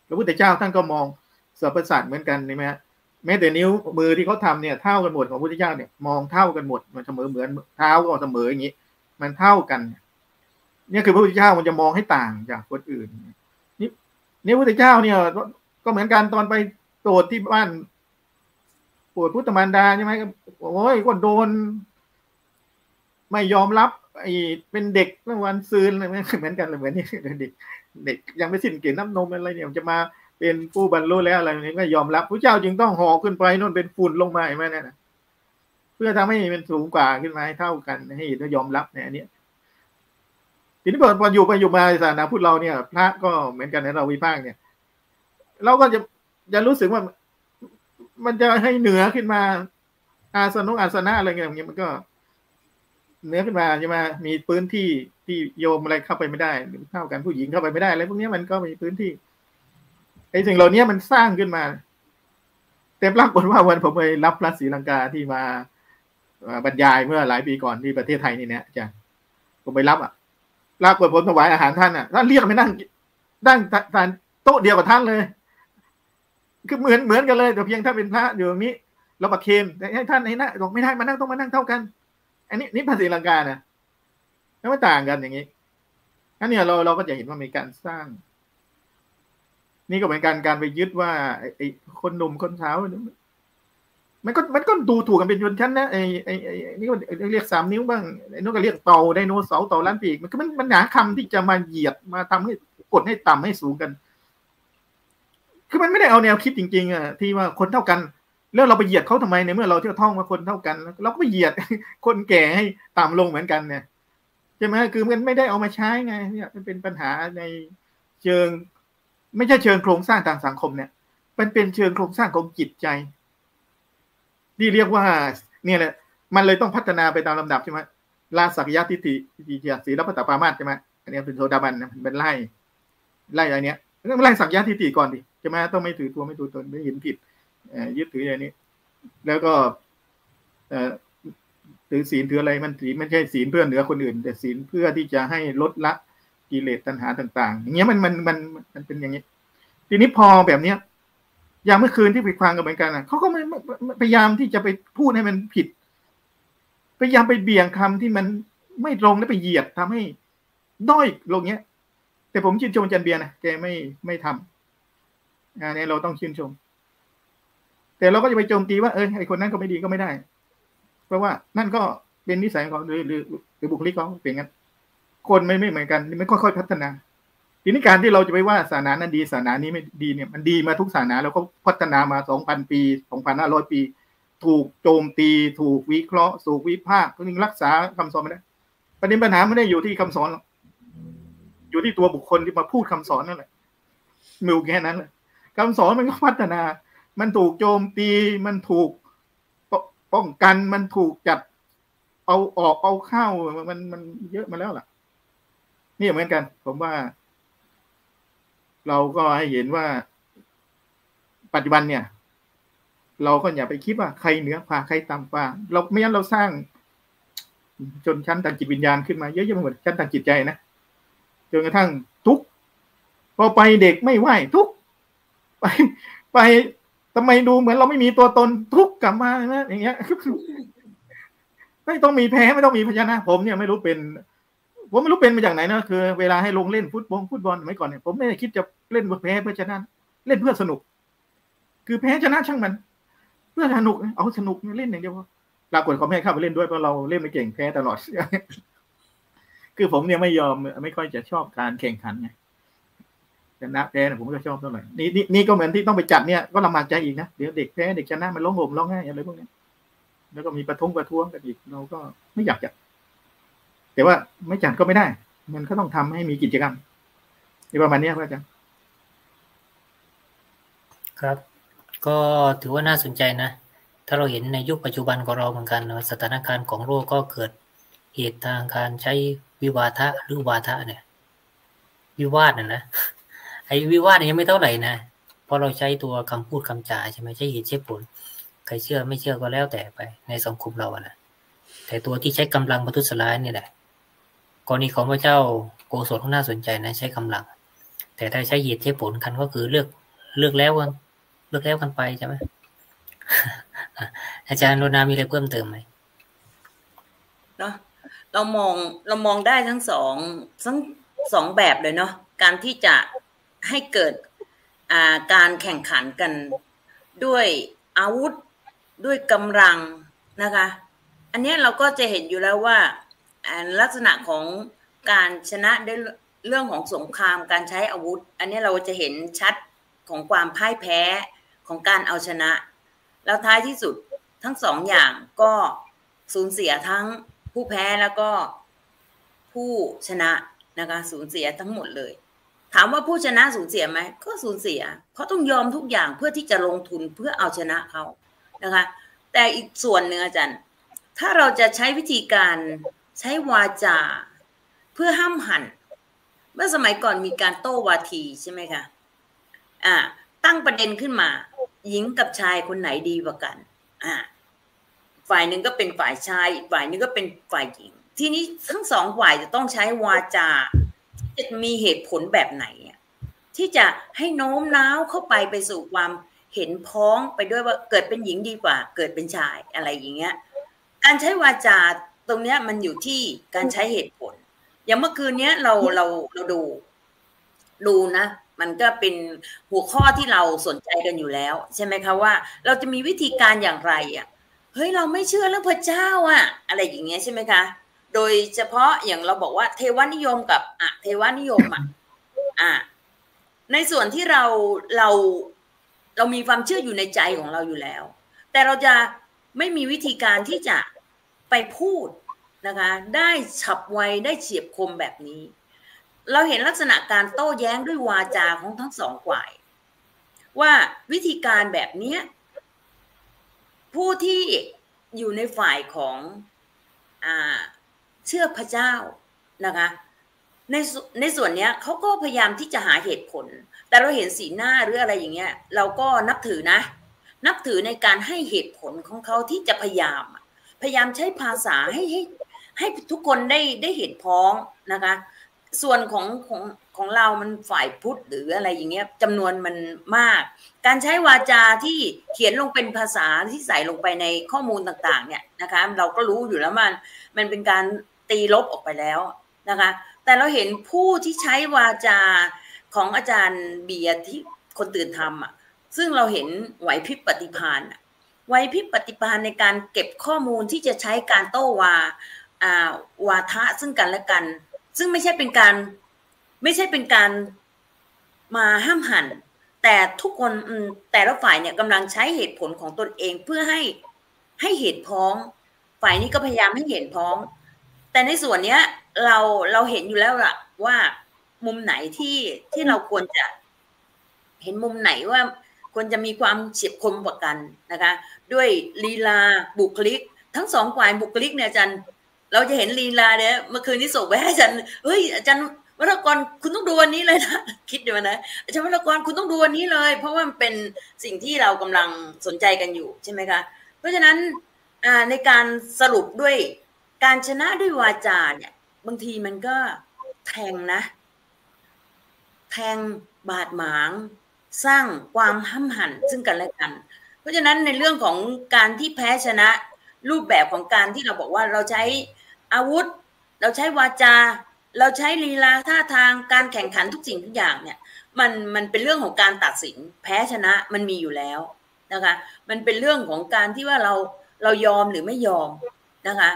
พระพุทธเจ้าท่านก็มองสรรพสัตว์เหมือนกันใช่ไหมแม้แต่นิ้วมือที่เขาทำเนี่ยเท่ากันหมดของพระพุทธเจ้าเนี่ยมองเท่ากันหมดมันเสมอเหมือนเท้าก็เสมออย่างนี้มันเท่ากันนี่คือพระพุทธเจ้ามันจะมองให้ต่างจากคนอื่นนี่พระพุทธเจ้าเนี่ยก็เหมือนกันตอนไปโปรดที่บ้านโปรดพุทธมารดาใช่ไหมโอ้ยก็โดนไม่ยอมรับไอ้เป็นเด็กเมื่อวันซืนอะไรเหมือนกันเลยเหมือนนี่เด็กยังไม่สิ้นกลิ่นน้ำนมอะไรเนี่ยจะมาเป็นผู้บรรลุแล้วอะไรนี้ไม่ยอมรับพระเจ้าจึงต้องห่อขึ้นไปนู่นเป็นฝุ่นลงมาใช่ไหมเนี่ยเพื่อทำให้มันสูงกว่าขึ้นมาให้เท่ากันให้ยอมรับเนี่ยอันนี้ทีนี้พออยู่มาศาสนาพุทธเราเนี่ยพระก็เหมือนกันในเราวิพากษ์เนี่ยเราก็จะรู้สึกว่ามันจะให้เหนือขึ้นมาอาสนะอะไรเงี้ยมันก็เหนือขึ้นมาใช่ไหมมีพื้นที่ที่โยมอะไรเข้าไปไม่ได้เท่ากันผู้หญิงเข้าไปไม่ได้อะไรพวกนี้มันก็มีพื้นที่ไอ้สิ่งเหล่านี้มันสร้างขึ้นมาแต่ปรากฏว่าวันผมไปรับพระศรีลังกาที่มาบรรยายเมื่อหลายปีก่อนที่ประเทศไทยนี่เนี่ยอาจารย์ผมไปรับปรากฏผมถวายอาหารท่านท่านเรียกไปนั่งทานโต๊ะเดียวกับท่านเลยคือเหมือนกันเลยแต่เพียงถ้าเป็นพระอยู่ตรงนี้เราประเคนแต่ให้ท่านให้นั่งบอกไม่ได้มานั่งต้องมานั่งเท่ากันอันนี้นี่พระศรีลังกานะแล้วมันต่างกันอย่างนี้นั่นเนี่ยเราก็จะเห็นว่ามีการสร้างนี่ก็เป็นการไปยึดว่าไอ้คนหนุ่มคนสาวมันก็ดูถูกกันเป็นชนชั้นนะไอ้นี่ก็เรียก3 นิ้วบ้างไอ้นู้นก็เรียกเต่าไดโนเสาร์เต่าล้านปีกมันหาคำที่จะมาเหยียดมาทำให้กดให้ต่ำให้สูงกันคือมันไม่ได้เอาแนวคิดจริงๆที่ว่าคนเท่ากันแล้วเราไปเหยียดเขาทำไมในเมื่อเราเที่ยวท่องว่าคนเท่ากันเราก็ไปเหยียดคนแก่ให้ต่ำลงเหมือนกันเนี่ยใช่ไหมคือมันไม่ได้เอามาใช้ไงเนี่ยมันเป็นปัญหาในเชิงไม่ใช่เชิงโครงสร้างทางสังคมเนี่ยมันเป็นเชิงโครงสร้างของจิตใจที่เรียกว่าเนี่ยแหละมันเลยต้องพัฒนาไปตามลำดับใช่ไหมลาสักยะทิฏฐิศีลปัตตปามาสใช่ไหมอันนี้เป็นโสดาบันนะเป็นไล่อะไรเนี้ยต้องไล่สักยะทิฏฐิก่อนดิใช่ไหมต้องไม่ถือตัวไม่ถือตนไม่เห็นผิดยึดถืออย่างนี้แล้วก็ถือศีลถืออะไรมันศีลไม่ใช่ศีลเพื่อเหนือคนอื่นแต่ศีลเพื่อที่จะให้ลดละ กิเลสตัณหาต่างๆอย่างเงี้ยมันเป็นอย่างนี้ทีนี้พอแบบเนี้ยอย่างเมื่อคืนที่ไปฟังกันเหมือนกันเขาก็ไม่พยายามที่จะไปพูดให้มันผิดพยายามไปเบี่ยงคำที่มันไม่ตรงแล้วไปเหยียดทำให้ด้อยลงเงี้ยแต่ผมชื่นชมอาจารย์เบียร์นะแกไม่ทำอันนี้เราต้องชื่นชมแต่เราก็จะไปโจมตีว่าไอ้คนนั้นก็ไม่ดีก็ไม่ได้เพราะว่านั่นก็เป็นนิสัยของเขาหรือบุคลิกเขาเป็นงั้นคนไม่เหมือนกันไม่ค่อยๆพัฒนาทีนี้การที่เราจะไปว่าศาสนานั้นดีศาสนานี้ไม่ดีเนี่ยมันดีมาทุกศาสนาแล้วก็พัฒนามา 2,000 ปี 2,500 ปีถูกโจมตีถูกวิเคราะห์ถูกวิพากษ์ก็ยังรักษาคำสอนไม่ได้ประเด็นปัญหาไม่ได้อยู่ที่คำสอนหรอกอยู่ที่ตัวบุคคลที่มาพูดคำสอนนั่นแหละมิวแค่นั้นแหละคำสอนมันก็พัฒนามันถูกโจมตีมันถูกป้องกันมันถูกจัดเอาออกเอาเข้ามันเยอะมาแล้วล่ะนี่เหมือนกันผมว่าเราก็ให้เห็นว่าปัจจุบันเนี่ยเราก็อย่าไปคิดว่าใครเหนือกว่าใครต่ำกว่าเราไม่งั้นเราสร้างจนชั้นทางจิตวิญญาณขึ้นมาเยอะๆไปหมดชั้นทางจิตใจนะจนกระทั่งทุกพอไปเด็กไม่ไหวทุกไปทำไมดูเหมือนเราไม่มีตัวตนทุกกลับมานะอย่างเงี้ยไม่ต้องมีแพ้ไม่ต้องมีพยัญชนะผมเนี่ยไม่รู้เป็นมาจากไหนนะคือเวลาให้ลงเล่นฟุตบอลเมื่อก่อนเนี่ยผมไม่ได้คิดจะเล่นเพื่อแพ้เพื่อชนะเล่นเพื่อสนุกคือแพ้ชนะช่างมันเพื่อสนุกเอาสนุกเล่นอย่างเดียวปรากฏเขาไม่ให้เข้าไปเล่นด้วยเพราะเราเล่นไม่เก่งแพ้ตลอดคือผมเนี่ยไม่ยอมไม่ค่อยจะชอบการแข่งขันไงชนะแพ้เนี่ยผมก็ชอบเท่าไหร่นี่ก็เหมือนที่ต้องไปจัดเนี่ยก็ลำบากใจอีกนะเดี๋ยวเด็กแพ้เด็กชนะมันร้องห่มร้องไห้อะไรพวกนี้แล้วก็มีประท้วงกันอีกเราก็ไม่อยากจัดแต่ว่าไม่จัดก็ไม่ได้มันก็ต้องทำให้มีกิจกรรมในประมาณนี้ครับอาจารย์ครับก็ถือว่าน่าสนใจนะถ้าเราเห็นในยุคปัจจุบันของเราเหมือนกันสถานการณ์ของโลกก็เกิดเหตุทางการใช้วิวาทะหรือวาทะเนี่ยวิวาทนะไอ้วิวาทยังไม่เท่าไหร่นะเพราะเราใช้ตัวคำพูดคำจาใช่ไหมใช้เหตุใช้ผลใครเชื่อไม่เชื่อก็แล้วแต่ไปในสังคมเรานะแต่ตัวที่ใช้กำลังประทุษร้ายนี่แหละกรณีของพระเจ้าโกศลก็น่าสนใจนะใช้กำลังแต่ถ้าใช้เหตุใช้ผลกันก็คือเลือกแล้วกันไปใช่ไหม อาจารย์โรนามีอะไรเพิ่มเติมไหมเนาะเรามองได้ทั้งสองแบบเลยเนาะการที่จะให้เกิดการแข่งขันกันด้วยอาวุธด้วยกำลังนะคะอันนี้เราก็จะเห็นอยู่แล้วว่าลักษณะของการชนะด้วยเรื่องของสงครามการใช้อาวุธอันนี้เราจะเห็นชัดของความพ่ายแพ้ของการเอาชนะแล้วท้ายที่สุดทั้งสองอย่างก็สูญเสียทั้งผู้แพ้แล้วก็ผู้ชนะนะคะสูญเสียทั้งหมดเลยถามว่าผู้ชนะสูญเสียไหมก็สูญเสียเพราะต้องยอมทุกอย่างเพื่อที่จะลงทุนเพื่อเอาชนะเขานะคะแต่อีกส่วนหนึ่งอาจารย์ถ้าเราจะใช้วิธีการใช้วาจาเพื่อห้ามหันเมื่อสมัยก่อนมีการโต้วาทีใช่ไหมคะตั้งประเด็นขึ้นมาหญิงกับชายคนไหนดีกว่ากันฝ่ายหนึ่งก็เป็นฝ่ายชายอีกฝ่ายนึงก็เป็นฝ่ายหญิงทีนี้ทั้งสองฝ่ายจะต้องใช้วาจาจะมีเหตุผลแบบไหนที่จะให้โน้มน้าวเข้าไปสู่ความเห็นพ้องไปด้วยว่าเกิดเป็นหญิงดีกว่าเกิดเป็นชายอะไรอย่างเงี้ยการใช้วาจาตรงเนี้ยมันอยู่ที่การใช้เหตุผลอย่างเมื่อคืนเนี้ยเราดูนะมันก็เป็นหัวข้อที่เราสนใจกันอยู่แล้วใช่ไหมคะว่าเราจะมีวิธีการอย่างไรเฮ้ยเราไม่เชื่อเรื่องพระเจ้าอะไรอย่างเงี้ยใช่ไหมคะโดยเฉพาะอย่างเราบอกว่าเทวนิยมกับเทวนิยมในส่วนที่เรามีความเชื่ออยู่ในใจของเราอยู่แล้วแต่เราจะไม่มีวิธีการที่จะไปพูดนะคะได้ฉับไวได้เฉียบคมแบบนี้เราเห็นลักษณะการโต้แย้งด้วยวาจาของทั้งสองฝ่ายว่าวิธีการแบบนี้ผู้ที่อยู่ในฝ่ายของเชื่อพระเจ้านะคะในส่วนนี้เขาก็พยายามที่จะหาเหตุผลแต่เราเห็นสีหน้าหรืออะไรอย่างเงี้ยเราก็นับถือในการให้เหตุผลของเขาที่จะพยายามใช้ภาษาให้ทุกคนได้เห็นพ้องนะคะ ส่วนของเรามันฝ่ายพุทธหรืออะไรอย่างเงี้ยจำนวนมันมากการใช้วาจาที่เขียนลงเป็นภาษาที่ใส่ลงไปในข้อมูลต่างๆเนี่ยนะคะเราก็รู้อยู่แล้วมันเป็นการตีลบออกไปแล้วนะคะแต่เราเห็นผู้ที่ใช้วาจาของอาจารย์เบียร์ที่คนตื่นทำอ่ะซึ่งเราเห็นไหวพริบปฏิภาณไหวพริบปฏิภาณในการเก็บข้อมูลที่จะใช้การโต้วาทะซึ่งกันและกันซึ่งไม่ใช่เป็นการมาห้ามหันแต่ทุกคนแต่ละฝ่ายเนี่ยกำลังใช้เหตุผลของตนเองเพื่อให้เหตุพ้องฝ่ายนี้ก็พยายามให้เห็นพ้องแต่ในส่วนเนี้ยเราเห็นอยู่แล้วล่ะว่ามุมไหนที่เราควรจะเห็นมุมไหนว่าควรจะมีความเฉียบคมกว่ากันนะคะด้วยลีลาบุคลิกทั้งสองฝ่ายบุคลิกเนี่ยอาจารย์เราจะเห็นลีลาเนี่ยเมื่อคืนนี้ส่งไปให้อาจารย์เฮ้ยอาจารย์วรกรคุณต้องดูวันนี้เลยนะคิดดูนะอาจารย์วรกรคุณต้องดูวันนี้เลยเพราะว่ามันเป็นสิ่งที่เรากำลังสนใจกันอยู่ใช่ไหมคะเพราะฉะนั้นในการสรุปด้วยการชนะด้วยวาจาเนี่ยบางทีมันก็แทงนะแทงบาดหมางสร้างความห้ำหั่นซึ่งกันและกันเพราะฉะนั้นในเรื่องของการที่แพ้ชนะรูปแบบของการที่เราบอกว่าเราใช้อาวุธเราใช้วาจาเราใช้ลีลาท่าทางการแข่งขันทุกสิ่งทุกอย่างเนี่ยมันเป็นเรื่องของการตัดสินแพ้ชนะมันมีอยู่แล้วนะคะมันเป็นเรื่องของการที่ว่าเรายอมหรือไม่ยอมนะคะ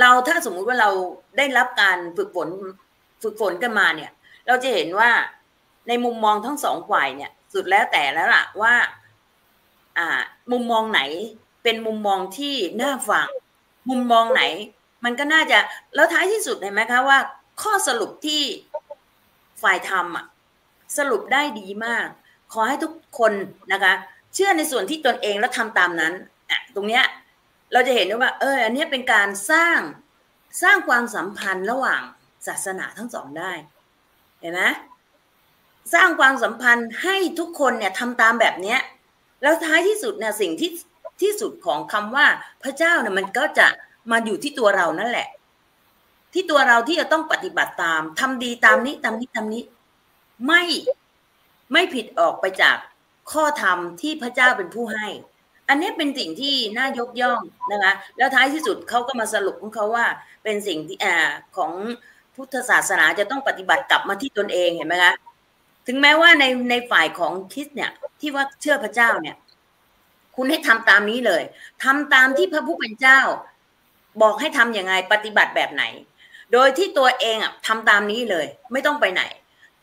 เราถ้าสมมุติว่าเราได้รับการฝึกฝนกันมาเนี่ยเราจะเห็นว่าในมุมมองทั้งสองฝ่ายเนี่ยสุดแล้วแต่แล้วล่ะว่ามุมมองไหนเป็นมุมมองที่น่าฟังมุมมองไหนมันก็น่าจะแล้วท้ายที่สุดเห็นไหมคะว่าข้อสรุปที่ฝ่ายทำสรุปได้ดีมากขอให้ทุกคนนะคะเชื่อในส่วนที่ตนเองแล้วทำตามนั้นตรงเนี้ยเราจะเห็นว่าอันนี้เป็นการสร้างความสัมพันธ์ระหว่างศาสนาทั้งสองได้เห็นไหมสร้างความสัมพันธ์ให้ทุกคนเนี่ยทำตามแบบเนี้ยแล้วท้ายที่สุดเนี่ยสิ่งที่สุดของคำว่าพระเจ้าเนี่ยมันก็จะมาอยู่ที่ตัวเรานั่นแหละที่ตัวเราที่จะต้องปฏิบัติตามทำดีตามนี้ไม่ผิดออกไปจากข้อธรรมที่พระเจ้าเป็นผู้ให้อันนี้เป็นสิ่งที่น่ายกย่องนะคะแล้วท้ายที่สุดเขาก็มาสรุปของเขาว่าเป็นสิ่งที่ของพุทธศาสนาจะต้องปฏิบัติกลับมาที่ตนเองเห็นไหมคะถึงแม้ว่าในฝ่ายของคริสต์เนี่ยที่ว่าเชื่อพระเจ้าเนี่ยคุณให้ทำตามนี้เลยทำตามที่พระผู้เป็นเจ้าบอกให้ทำอย่างไรปฏิบัติแบบไหนโดยที่ตัวเองทำตามนี้เลยไม่ต้องไปไหน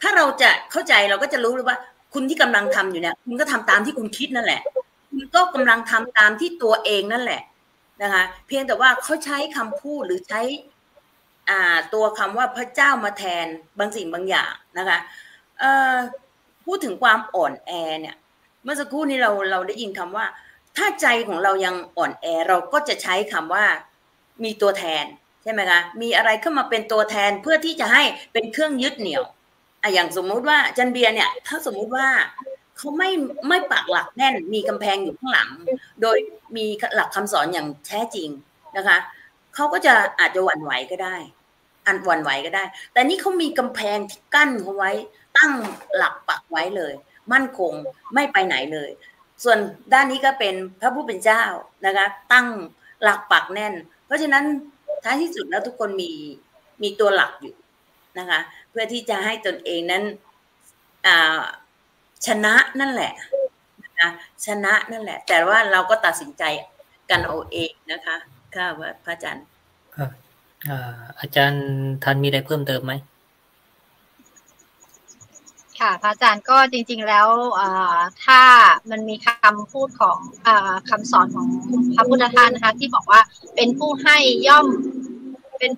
ถ้าเราจะเข้าใจเราก็จะรู้เลยว่าคุณที่กำลังทำอยู่เนี่ยคุณก็ทำตามที่คุณคิดนั่นแหละคุณก็กำลังทำตามที่ตัวเองนั่นแหละนะคะเพียงแต่ว่าเขาใช้คำพูดหรือใช้ตัวคำว่าพระเจ้ามาแทนบางสิ่งบางอย่างนะคะพูดถึงความอ่อนแอเนี่ยเมื่อสักครู่นี้เราได้ยินคำว่าถ้าใจของเรายังอ่อนแอเราก็จะใช้คำว่ามีตัวแทนใช่ไหมคะมีอะไรเข้ามาเป็นตัวแทนเพื่อที่จะให้เป็นเครื่องยึดเหนี่ยวอย่างสมมุติว่าจันเบียร์เนี่ยถ้าสมมุติว่าเขาไม่ปักหลักแน่นมีกำแพงอยู่ข้างหลังโดยมีหลักคำสอนอย่างแท้จริงนะคะเขาก็จะอาจจะหวั่นไหวก็ได้หวั่นไหวก็ได้แต่นี่เขามีกำแพงที่กั้นเขาไว้ตั้งหลักปักไว้เลยมั่นคงไม่ไปไหนเลยส่วนด้านนี้ก็เป็นพระผู้เป็นเจ้านะคะตั้งหลักปักแน่นเพราะฉะนั้นท้ายที่สุดแล้วทุกคนมีตัวหลักอยู่นะคะเพื่อที่จะให้ตนเองนั้นชนะนั่นแหละนะคะชนะนั่นแหละแต่ว่าเราก็ตัดสินใจกันเอาเองนะคะค่ะพระอาจารย์ครับอาจารย์ทันมีอะไรเพิ่มเติมไหมค่ะพระอาจารย์ก็จริงๆแล้วถ้ามันมีคำพูดของคำสอนของพระพุทธทาสนะคะที่บอกว่าเป็นผู้ให้ย่อมเป็น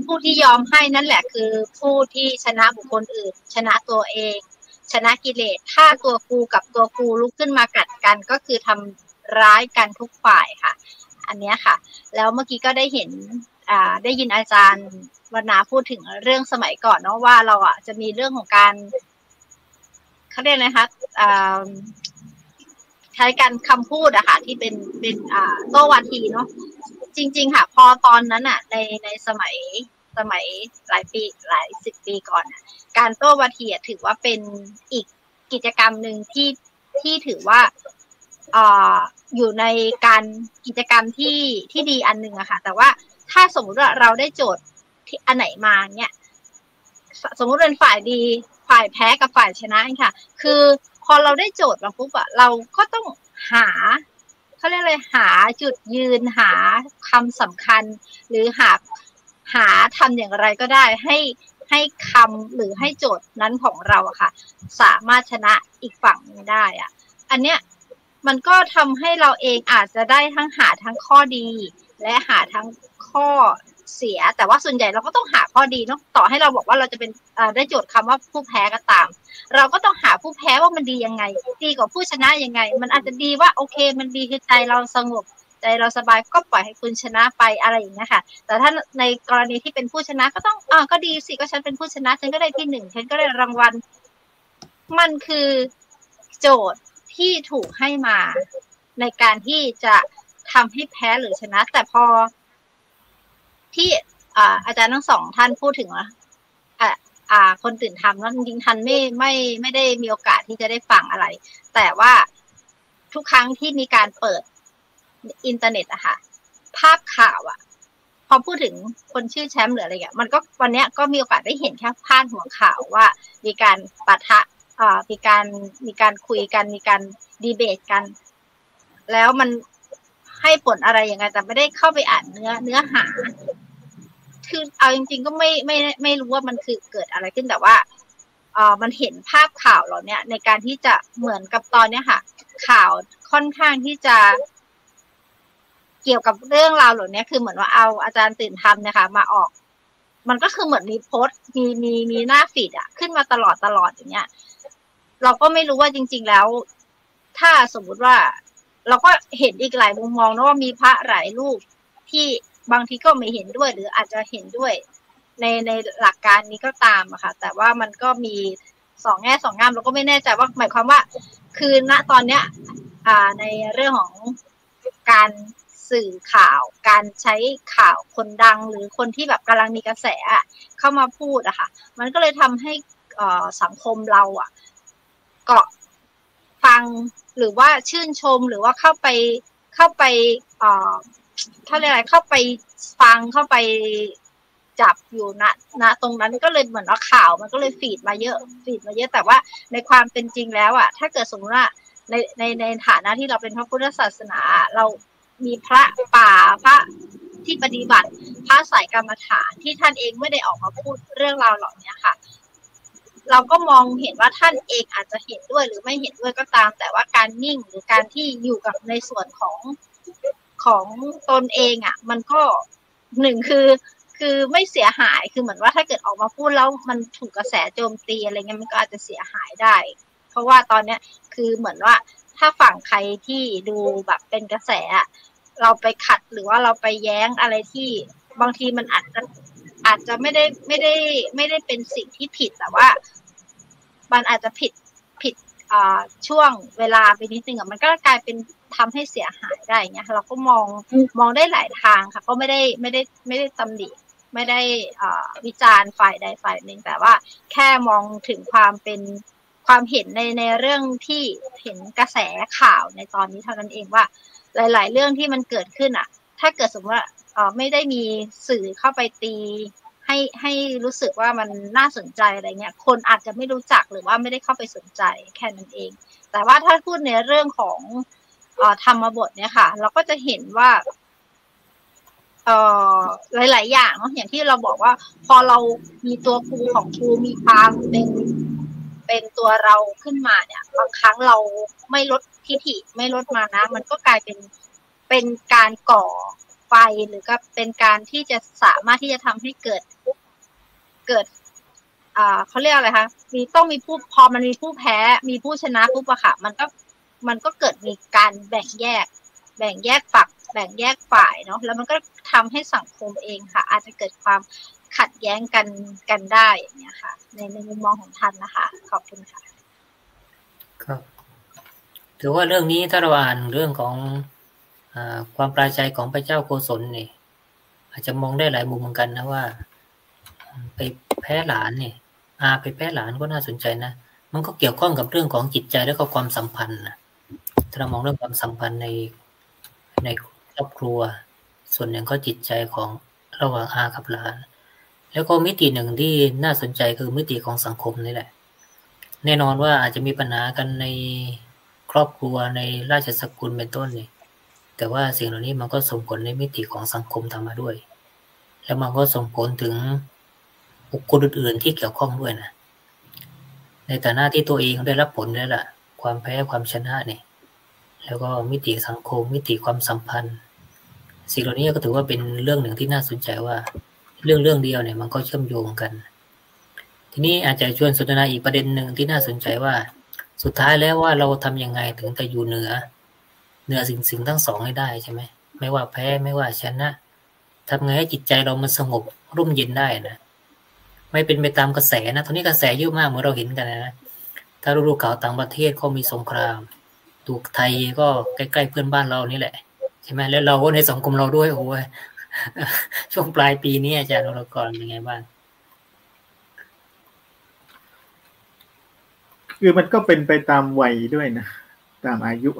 ผู้ที่ยอมให้นั่นแหละคือผู้ที่ชนะบุคคลอื่นชนะตัวเองชนะกิเลสถ้าตัวกูกับตัวกูลุกขึ้นมากัดกันก็คือทำร้ายกันทุกฝ่ายค่ะอันนี้ค่ะแล้วเมื่อกี้ก็ได้เห็นได้ยินอาจารย์วรรณาพูดถึงเรื่องสมัยก่อนเนาะว่าเราจะมีเรื่องของการเขาเรียกอะไรคะใช้การคำพูดอะค่ะที่เป็นโต้วาทีเนาะจริงๆค่ะพอตอนนั้นอะในสมัย สมัยหลายปีหลายสิบปีก่อนการโต้วาทีถือว่าเป็นอีกกิจกรรมหนึ่งที่ถือว่าอยู่ในการกิจกรรมที่ดีอันหนึ่งอะค่ะแต่ว่าถ้าสมมติว่าเราได้โจทย์ที่อันไหนมาเนี่ยสมมติเป็นฝ่ายดีฝ่ายแพ้กับฝ่ายชนะค่ะคือพอเราได้โจทย์มาปุ๊บอะเราก็ต้องหาเขาเรียกอะไรหาจุดยืนหาคำสำคัญหรือหาทำอย่างไรก็ได้ให้คำหรือให้โจทย์นั้นของเราอะค่ะสามารถชนะอีกฝั่งนึงได้อะอันเนี้ยมันก็ทำให้เราเองอาจจะได้ทั้งหาทั้งข้อดีและหาทั้งข้อเสียแต่ว่าส่วนใหญ่เราก็ต้องหาข้อดีเนาะต่อให้เราบอกว่าเราจะเป็นได้โจทย์คำว่าผู้แพ้ก็ตามเราก็ต้องหาผู้แพ้ว่ามันดียังไงดีกว่าผู้ชนะยังไงมันอาจจะดีว่าโอเคมันดีคือใจเราสงบใจเราสบายก็ปล่อยให้คุณชนะไปอะไรอย่างนี้ค่ะแต่ถ้าในกรณีที่เป็นผู้ชนะก็ต้องก็ดีสิก็ฉันเป็นผู้ชนะฉันก็ได้ที่1ฉันก็ได้รางวัลมันคือโจทย์ที่ถูกให้มาในการที่จะทำให้แพ้หรือชนะแต่พอที่อาจารย์ทั้งสองท่านพูดถึงว่าคนตื่นทำแล้วจริงๆทันไม่ได้มีโอกาสที่จะได้ฟังอะไรแต่ว่าทุกครั้งที่มีการเปิดอินเทอร์เน็ตอะค่ะภาพข่าวอะพอพูดถึงคนชื่อแชมป์หรืออะไรอย่างเงี้ยมันก็วันนี้ก็มีโอกาสได้เห็นแค่พาดหัวข่าวว่ามีการปะทะมีการคุยกันมีการดีเบตกันแล้วมันให้ผลอะไรยังไงแต่ไม่ได้เข้าไปอ่านเนื้อหาคือเอาจริงๆก็ไม่รู้ว่ามันคือเกิดอะไรขึ้นแต่ว่ามันเห็นภาพข่าวเหล่านี้ในการที่จะเหมือนกับตอนนี้ค่ะข่าวค่อนข้างที่จะเกี่ยวกับเรื่องราวเหล่านี้คือเหมือนว่าเอาอาจารย์ตื่นทำนะคะมาออกมันก็คือเหมือนมีโพสต์มีหน้าฟีดอะขึ้นมาตลอดอย่างเงี้ยเราก็ไม่รู้ว่าจริงๆแล้วถ้าสมมุติว่าเราก็เห็นอีกหลายมุมมองนะว่ามีพระหลายรูปที่บางทีก็ไม่เห็นด้วยหรืออาจจะเห็นด้วยในหลักการนี้ก็ตามอะค่ะแต่ว่ามันก็มี2แง่2งามเราก็ไม่แน่ใจว่าหมายความว่าคือณตอนเนี้ยในเรื่องของการสื่อข่าวการใช้ข่าวคนดังหรือคนที่แบบกำลังมีกระแสเข้ามาพูดอะค่ะมันก็เลยทำให้สังคมเราอะเกาะฟังหรือว่าชื่นชมหรือว่าเข้าไปเขาเรียกอะไรเข้าไปฟังเข้าไปจับอยู่ณตรงนั้นก็เลยเหมือนว่าข่าวมันก็เลยฟีดมาเยอะแต่ว่าในความเป็นจริงแล้วอ่ะถ้าเกิดสมมติว่าในฐานะที่เราเป็นพระพุทธศาสนาเรามีพระป่าพระที่ปฏิบัติพระสายกรรมฐานที่ท่านเองไม่ได้ออกมาพูดเรื่องราวเหล่านี้ค่ะเราก็มองเห็นว่าท่านเองอาจจะเห็นด้วยหรือไม่เห็นด้วยก็ตามแต่ว่าการนิ่งหรือการที่อยู่กับในส่วนของตนเองอ่ะมันก็หนึ่งคือไม่เสียหายคือเหมือนว่าถ้าเกิดออกมาพูดแล้วมันถูกกระแสโจมตีอะไรเงี้ยมันก็อาจจะเสียหายได้เพราะว่าตอนเนี้ยคือเหมือนว่าถ้าฝั่งใครที่ดูแบบเป็นกระแสเราไปขัดหรือว่าเราไปแย้งอะไรที่บางทีมันอาจจะไม่ได้เป็นสิ่งที่ผิดแต่ว่ามันอาจจะผิดช่วงเวลาไปนิดนึงมันก็กลายเป็นทำให้เสียหายได้เงี้ยเราก็มองได้หลายทางค่ะก็ไม่ได้ตำหนิไม่ได้วิจารณ์ฝ่ายใดฝ่ายหนึ่งแต่ว่าแค่มองถึงความเห็นในเรื่องที่เห็นกระแสข่าวในตอนนี้เท่านั้นเองว่าหลายๆเรื่องที่มันเกิดขึ้นถ้าเกิดสมมติว่าไม่ได้มีสื่อเข้าไปตีให้รู้สึกว่ามันน่าสนใจอะไรเงี้ยคนอาจจะไม่รู้จักหรือว่าไม่ได้เข้าไปสนใจแค่นั้นเองแต่ว่าถ้าพูดในเรื่องของธรรมบทเนี่ยค่ะเราก็จะเห็นว่าหลายๆอย่างเนาะอย่างที่เราบอกว่าพอเรามีตัวครูของครูมีความเป็นตัวเราขึ้นมาเนี่ยบางครั้งเราไม่ลดทิฐิไม่ลดมานะมันก็กลายเป็นการก่อไฟหรือก็เป็นการที่จะสามารถที่จะทำให้เกิดเขาเรียกอะไรคะต้องมีผู้พอมันมีผู้แพ้มีผู้ชนะปุ๊บอะค่ะมันก็เกิดมีการแบ่งแยกฝักแบ่งแยกฝ่ายเนาะแล้วมันก็ทำให้สังคมเองค่ะอาจจะเกิดความขัดแย้งกันได้อย่างเงี้ยค่ะในมุมมองของท่านนะคะขอบคุณค่ะครับถือว่าเรื่องนี้ถ้าเราอ่านเรื่องของความปราชัยของพระเจ้าโกศลเนี่ยอาจจะมองได้หลายมุมเหมือนกันนะว่า ไปแพ้หลานเนี่ยไปแพ้หลานก็น่าสนใจนะมันก็เกี่ยวข้องกับเรื่องของจิตใจและก็ความสัมพันธ์นะถ้าเรามองเรื่องความสัมพันธ์ในครอบครัวส่วนหนึ่งก็จิตใจของระหว่างอากับหลานแล้วก็มิติหนึ่งที่น่าสนใจคือมิติของสังคมนี่แหละแน่นอนว่าอาจจะมีปัญหากันในครอบครัวในราชสกุลเป็นต้นนี่แต่ว่าสิ่งเหล่านี้มันก็ส่งผลในมิติของสังคมตามมาด้วยแล้วมันก็ส่งผลถึงบุคคลอื่นๆที่เกี่ยวข้องด้วยนะในฐานะที่ตัวเองได้รับผลแล้วล่ะความแพ้ความชนะเนี่ยแล้วก็มิติสังคมมิติความสัมพันธ์สิ่งเหล่านี้ก็ถือว่าเป็นเรื่องหนึ่งที่น่าสนใจว่าเรื่องเดียวเนี่ยมันก็เชื่อมโยงกันทีนี้อาจจะชวนสนทนาอีกประเด็นหนึ่งที่น่าสนใจว่าสุดท้ายแล้วว่าเราทำยังไงถึงจะอยู่เหนือสิ่งทั้งสองให้ได้ใช่ไหมไม่ว่าแพ้ไม่ว่าชนะทำไงให้จิตใจเรามันสงบร่มเย็นได้นะไม่เป็นไปตามกระแสนะตอนนี้กระแสเยอะมากเหมือนเราเห็นกันนะถ้าเราดูข่าวต่างประเทศเขามีสงครามถูกไทยก็ใกล้ๆเพื่อนบ้านเรานี่แหละใช่ไหมแล้วเราก็ในสังคมเราด้วยโอ้ยช่วงปลายปีนี้อาจารย์วรกรเป็นไงบ้างคือมันก็เป็นไปตามวัยด้วยนะตามอายุ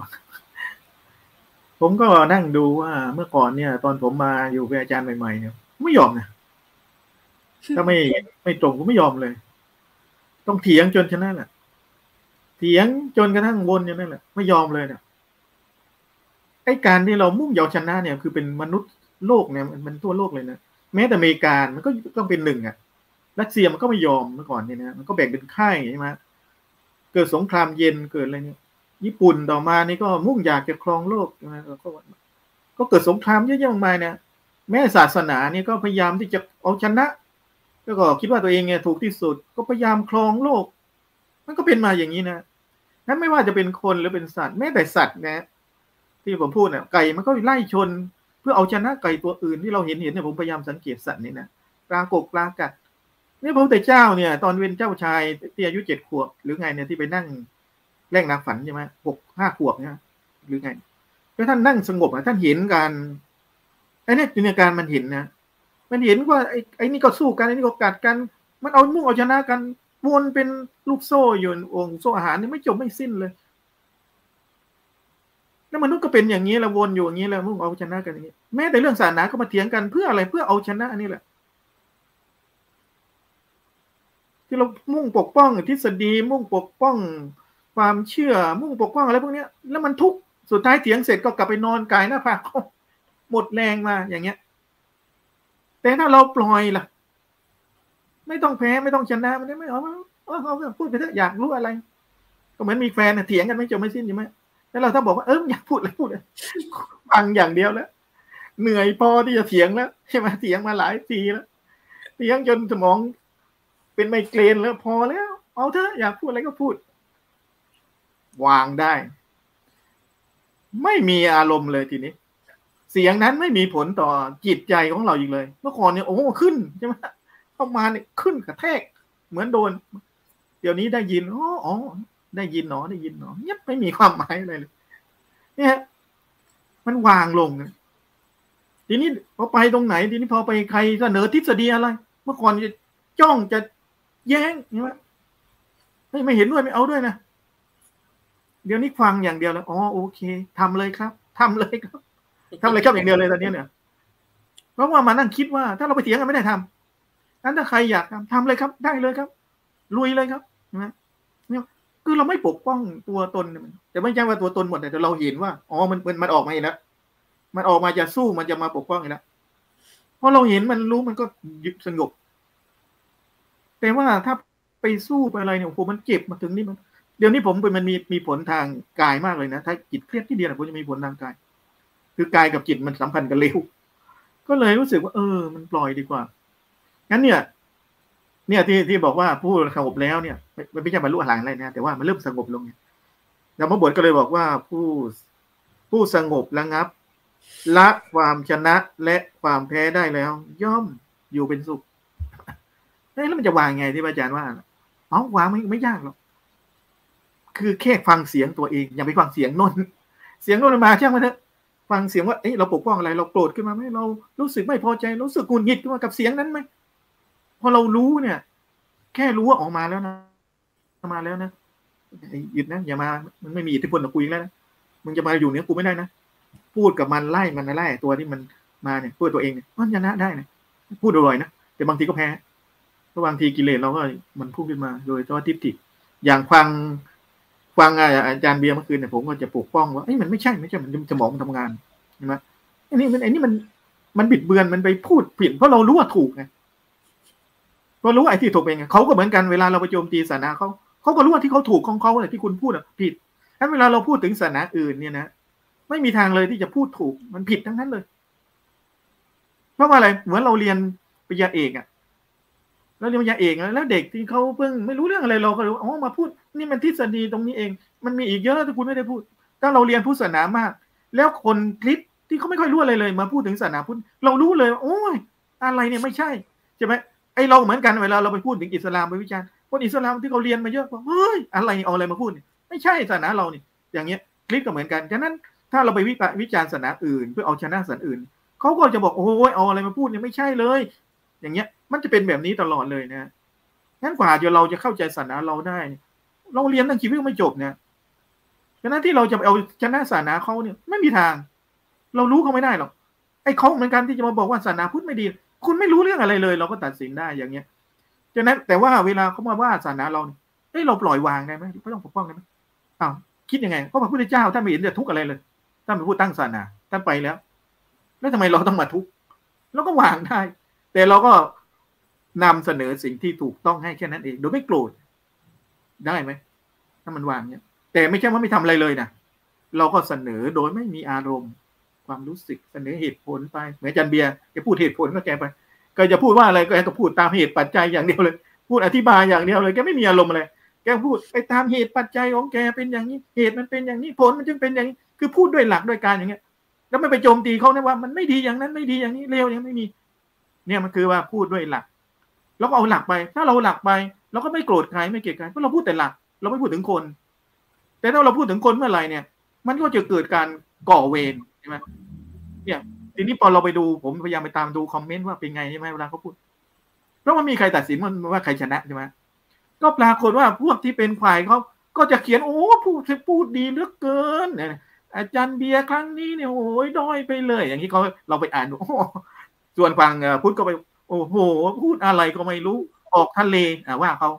ผมก็นั่งดูว่าเมื่อก่อนเนี่ยตอนผมมาอยู่เป็นอาจารย์ใหม่ๆเนี่ยไม่ยอมนะถ้าไม่ตรงก็ไม่ยอมเลยต้องเถียงจนชนะแหละเถียงจนกระทั่งวนอย่างนั้นแหละไม่ยอมเลยเนี่ยไอ้การที่เรามุ่งเยาวชนะเนี่ยคือเป็นมนุษย์โลกเนี่ยมันทั่วโลกเลยนะแม้แต่อเมริกามันก็ต้องเป็นหนึ่งอ่ะรัสเซียมันก็ไม่ยอมเมื่อก่อนเนี่ยนะมันก็แบ่งเป็นค่ายใช่ไหมเกิดสงครามเย็นเกิดอะไรเนี่ยญี่ปุ่นต่อมานี่ก็มุ่งอยากจะครองโลกนะก็เกิดสงครามเยอะแยะมากมายนะแม้ศาสนานี่ก็พยายามที่จะเอาชนะแล้วก็คิดว่าตัวเองเนี่ยถูกที่สุดก็พยายามครองโลกมันก็เป็นมาอย่างนี้นะนั้นไม่ว่าจะเป็นคนหรือเป็นสัตว์แม้แต่สัตว์นะที่ผมพูดเนี่ยไก่มันก็ไล่ชนเพื่อเอาชนะไก่ตัวอื่นที่เราเห็นเนี่ยผมพยายามสังเกตสัตว์นี่นะปลากบปลากัดนี่พระพุทธเจ้าเนี่ยตอนเป็นเจ้าชายที่อายุ7 ขวบหรือไงเนี่ยที่ไปนั่งแลกนางฝันใช่ไหม5 ขวบเนี่ยหรือไงแล้วท่านนั่งสงบท่านเห็นการไอ้นี่จินตนาการมันเห็นนะมันเห็นว่าไอ้นี่ก็สู้กันไอ้นี่ก็กัดกันมันเอามุ่งเอาชนะกันวนเป็นลูกโซ่อยู่องค์โซ่อาหารนี่ไม่จบไม่สิ้นเลยแล้วมนุษย์ก็เป็นอย่างนี้แล้ววนอยู่อย่างนี้แล้วมุ่งเอาชนะกันอย่างนี้แม้แต่เรื่องศาสนาก็มาเถียงกันเพื่ออะไรเพื่อเอาชนะอันนี้แหละที่เรามุ่งปกป้องทฤษฎีมุ่งปกป้องความเชื่อมุ่งปกป้องอะไรพวกนี้แล้วมันทุกข์สุดท้ายเถียงเสร็จก็กลับไปนอนกายหน้าผากหมดแรงมาอย่างเงี้ยแต่ถ้าเราปล่อยล่ะไม่ต้องแพ้ไม่ต้องชนะมันไม่เอาพูดไปเถอะอยากรู้อะไรก็เหมือนมีแฟนเถียงกันไม่จบไม่สิ้นใช่ไหมแล้วเราถ้าบอกว่าอยากพูดอะไรพูดฟังอย่างเดียวแล้วเหนื่อยพอที่จะเถียงแล้วใช่ไหมเถียงมาหลายทีแล้วเถียงจนสมองเป็นไมเกรนแล้วพอแล้วเอาเถอะอยากพูดอะไรก็พูดวางได้ไม่มีอารมณ์เลยทีนี้เสียงนั้นไม่มีผลต่อจิตใจของเราอีกเลยเมื่อก่อนเนี่ยโอ้ขึ้นใช่ไหมเข้ามาเนี่ยขึ้นกระแทกเหมือนโดนเดี๋ยวนี้ได้ยินอ๋อได้ยินหนอได้ยินหนอเงียบไม่มีความหมายอะไรเลยเนี่ยมันวางลงทีนี้พอไปตรงไหนทีนี้พอไปใครเสนอทฤษฎีอะไรเมื่อก่อนจะจ้องจะแย้งใช่ไหมไม่เห็นด้วยไม่เอาด้วยนะเดี๋ยวนี้ฟังอย่างเดียวแล้วอ๋อโอเคทำเลยครับทำเลยครับอย่างเดียวเลยตอนนี้เนี่ยเพราะว่ามานั่งคิดว่าถ้าเราไปเถียงกันไม่ได้ทำนั้นถ้าใครอยากทำเลยครับได้เลยครับลุยเลยครับนะเนี่ยคือเราไม่ปกป้องตัวตนแต่ไม่ใช่ว่าตัวตนหมดแต่เราเห็นว่าอ๋อมันออกมาแล้วมันออกมาจะสู้มันจะมาปกป้องอีกแล้วเพราะเราเห็นมันรู้มันก็สงบแต่ว่าถ้าไปสู้ไปอะไรเนี่ยโอ้โหมันเจ็บมาถึงนี่มันเดี๋ยวนี้มันมีผลทางกายมากเลยนะถ้าจิตเครียดที่เดียวผมจะมีผลทางกายคือกายกับจิตมันสัมพันธ์กันเร็วก็เลยรู้สึกว่ามันปล่อยดีกว่างั้นเนี่ยที่บอกว่าผู้สงบแล้วเนี่ยไม่ใช่บรรลุอรหันต์อะไรนะแต่ว่ามันเริ่มสงบลงเนี่ยธรรมบทก็เลยบอกว่าผู้สงบระงับละความชนะและความแพ้ได้แล้วย่อมอยู่เป็นสุขแล้วมันจะวางไงที่อาจารย์ว่าวางไม่ยากหรอกคือแค่ฟังเสียงตัวเองอย่าไปฟังเสียงโน่นมาช่างมันเถอะฟังเสียงว่าเราปกป้องอะไรเราโกรธขึ้นมาไหมเรารู้สึกไม่พอใจรู้สึกหงุดหงิดขึ้นมากับเสียงนั้นไหม พอเรารู้เนี่ยแค่รู้ว่าออกมาแล้วนะมาแล้วนะหยุดนะอย่ามามันไม่มีอิทธิพลกับกูอีกแล้วนะมึงจะมาอยู่เนี่ยกูไม่ได้นะพูดกับมันไล่มันไล่ตัวที่มันมาเนี่ยพูดตัวเองเนี่ยมันชนะได้นะพูดอร่อยนะแต่บางทีก็แพ้เพราะบางทีกิเลสเราก็มันพุ่งขึ้นมาโดยตัวทิฏฐิอย่างฟังอาจารย์เบียร์เมื่อคืนเนี่ยผมก็จะปกป้องว่ามันไม่ใช่มันสมองมันทำงานใช่ไหมอันนี้มันบิดเบือนมันไปพูดผิดเพราะเรารู้ว่าถูกไงก็รู้ไอ้ที่ถูกเป็นไงเขาก็เหมือนกันเวลาเราไปโจมตีศาสนาเขาก็รู้ว่าที่เขาถูกของเขาอะไรที่คุณพูดอ่ะผิดงั้นเวลาเราพูดถึงศาสนาอื่นเนี่ยนะไม่มีทางเลยที่จะพูดถูกมันผิดทั้งนั้นเลยเพราะว่าอะไรเหมือนเราเรียนปริญญาเอกอ่ะแล้วเรียนปริญญาเอกแล้วเด็กที่เขาเพิ่งไม่รู้เรื่องอะไรเราก็รู้มาพูดนี่มันทฤษฎีตรงนี้เองมันมีอีกเยอะที่คุณไม่ได้พูดถ้าเราเรียนพุทธศาสนามากแล้วคนคริสต์ที่เขาไม่ค่อยรู้อะไรเลยมาพูดถึงศาสนาพุทธเรารู้เลยโอ้ยอะไรเนี่ยไม่ใช่ใช่ไหมไอเราเหมือนกันเวลาเราไปพูดถึงอิสลามไปวิจารณ์คนอิสลามที่เขาเรียนมาเยอะบอกเฮ้ยอะไรเอาอะไรมาพูดเนี่ยไม่ใช่ศาสนาเราเนี่ยอย่างเงี้ยคริสต์ก็เหมือนกันฉะนั้นถ้าเราไปวิจารณ์ศาสนาอื่นเพื่อเอาชนะศาสนาอื่นเขาก็จะบอกโอ้ยเอาอะไรมาพูดเนี่ยไม่ใช่เลยอย่างเงี้ยมันจะเป็นแบบนี้ตลอดเลยนะงั้นกว่าเราจะเข้าใจศาสนาเราได้เราเรียนตั้งชีวิตไม่จบเนี่ยฉะนั้นที่เราจะเอาชนะศาสนาเขาเนี่ยไม่มีทางเรารู้เขาไม่ได้หรอกไอ้เขาเหมือนกันที่จะมาบอกว่าศาสนาพุทธไม่ดีคุณไม่รู้เรื่องอะไรเลยเราก็ตัดสินได้อย่างเงี้ยฉะนั้นแต่ว่าเวลาเขามาว่าศาสนาเราเนี่ยเราปล่อยวางได้ไหมไม่ต้องปกป้องได้ไหมอ้าวคิดยังไงเพราะพระพุทธเจ้าท่านไม่เห็นจะทุกข์อะไรเลยท่านเป็นผู้ตั้งศาสนาท่านไปแล้วทำไมเราต้องมาทุกข์เราก็วางได้แต่เราก็นำเสนอสิ่งที่ถูกต้องให้แค่นั้นเองโดยไม่โกรธได้ไหมถ้ามันวางเนี่ยแต่ไม่ใช่ว่าไม่ทำอะไรเลยนะเราก็เสนอโดยไม่มีอารมณ์ความรู้สึกเสนอเหตุผลไปเหมือนอาจารย์เบียร์แกพูดเหตุผลก็แกไปก็จะพูดว่าอะไรก็แกต้องพูดตามเหตุปัจจัยอย่างเดียวเลยพูดอธิบายอย่างเดียวเลยแกไม่มีอารมณ์อะไรแกพูดไปตามเหตุปัจจัยของแกเป็นอย่างนี้เหตุมันเป็นอย่างนี้ผลมันจึงเป็นอย่างนี้คือพูดด้วยหลักด้วยการอย่างเงี้ยแล้วไม่ไปโจมตีเขานะว่ามันไม่ดีอย่างนั้นไม่ดีอย่างนี้เลวอย่างไม่มีเนี่ยมันคือว่าพูดด้วยหลักแล้วก็เอาหลักไปถ้าเราหลักไปเราก็ไม่โกรธใครไม่เกลียดใครเพราะเราพูดแต่หลักเราไม่พูดถึงคนแต่ถ้าเราพูดถึงคนเมื่อไหร่เนี่ยมันก็จะเกิดการก่อเวรใช่ไหมเนี่ยทีนี้พอเราไปดูผมพยายามไปตามดูคอมเมนต์ว่าเป็นไงใช่ไหมเวลาเขาพูดเพราะว่ามีใครตัดสินว่าใครชนะใช่ไหมก็ปรากฏว่าพวกที่เป็นฝ่ายเขาก็จะเขียนโอ้พูดดีเหลือเกินเนี่ยอาจารย์เบียร์ครั้งนี้เนี่ยโอ้ยด้อยไปเลยอย่างนี้เราไปอ่านดูส่วนฝั่งพุทธก็ไปโอ้โหพูดอะไรก็ไม่รู้ออกทะเลว่าเขา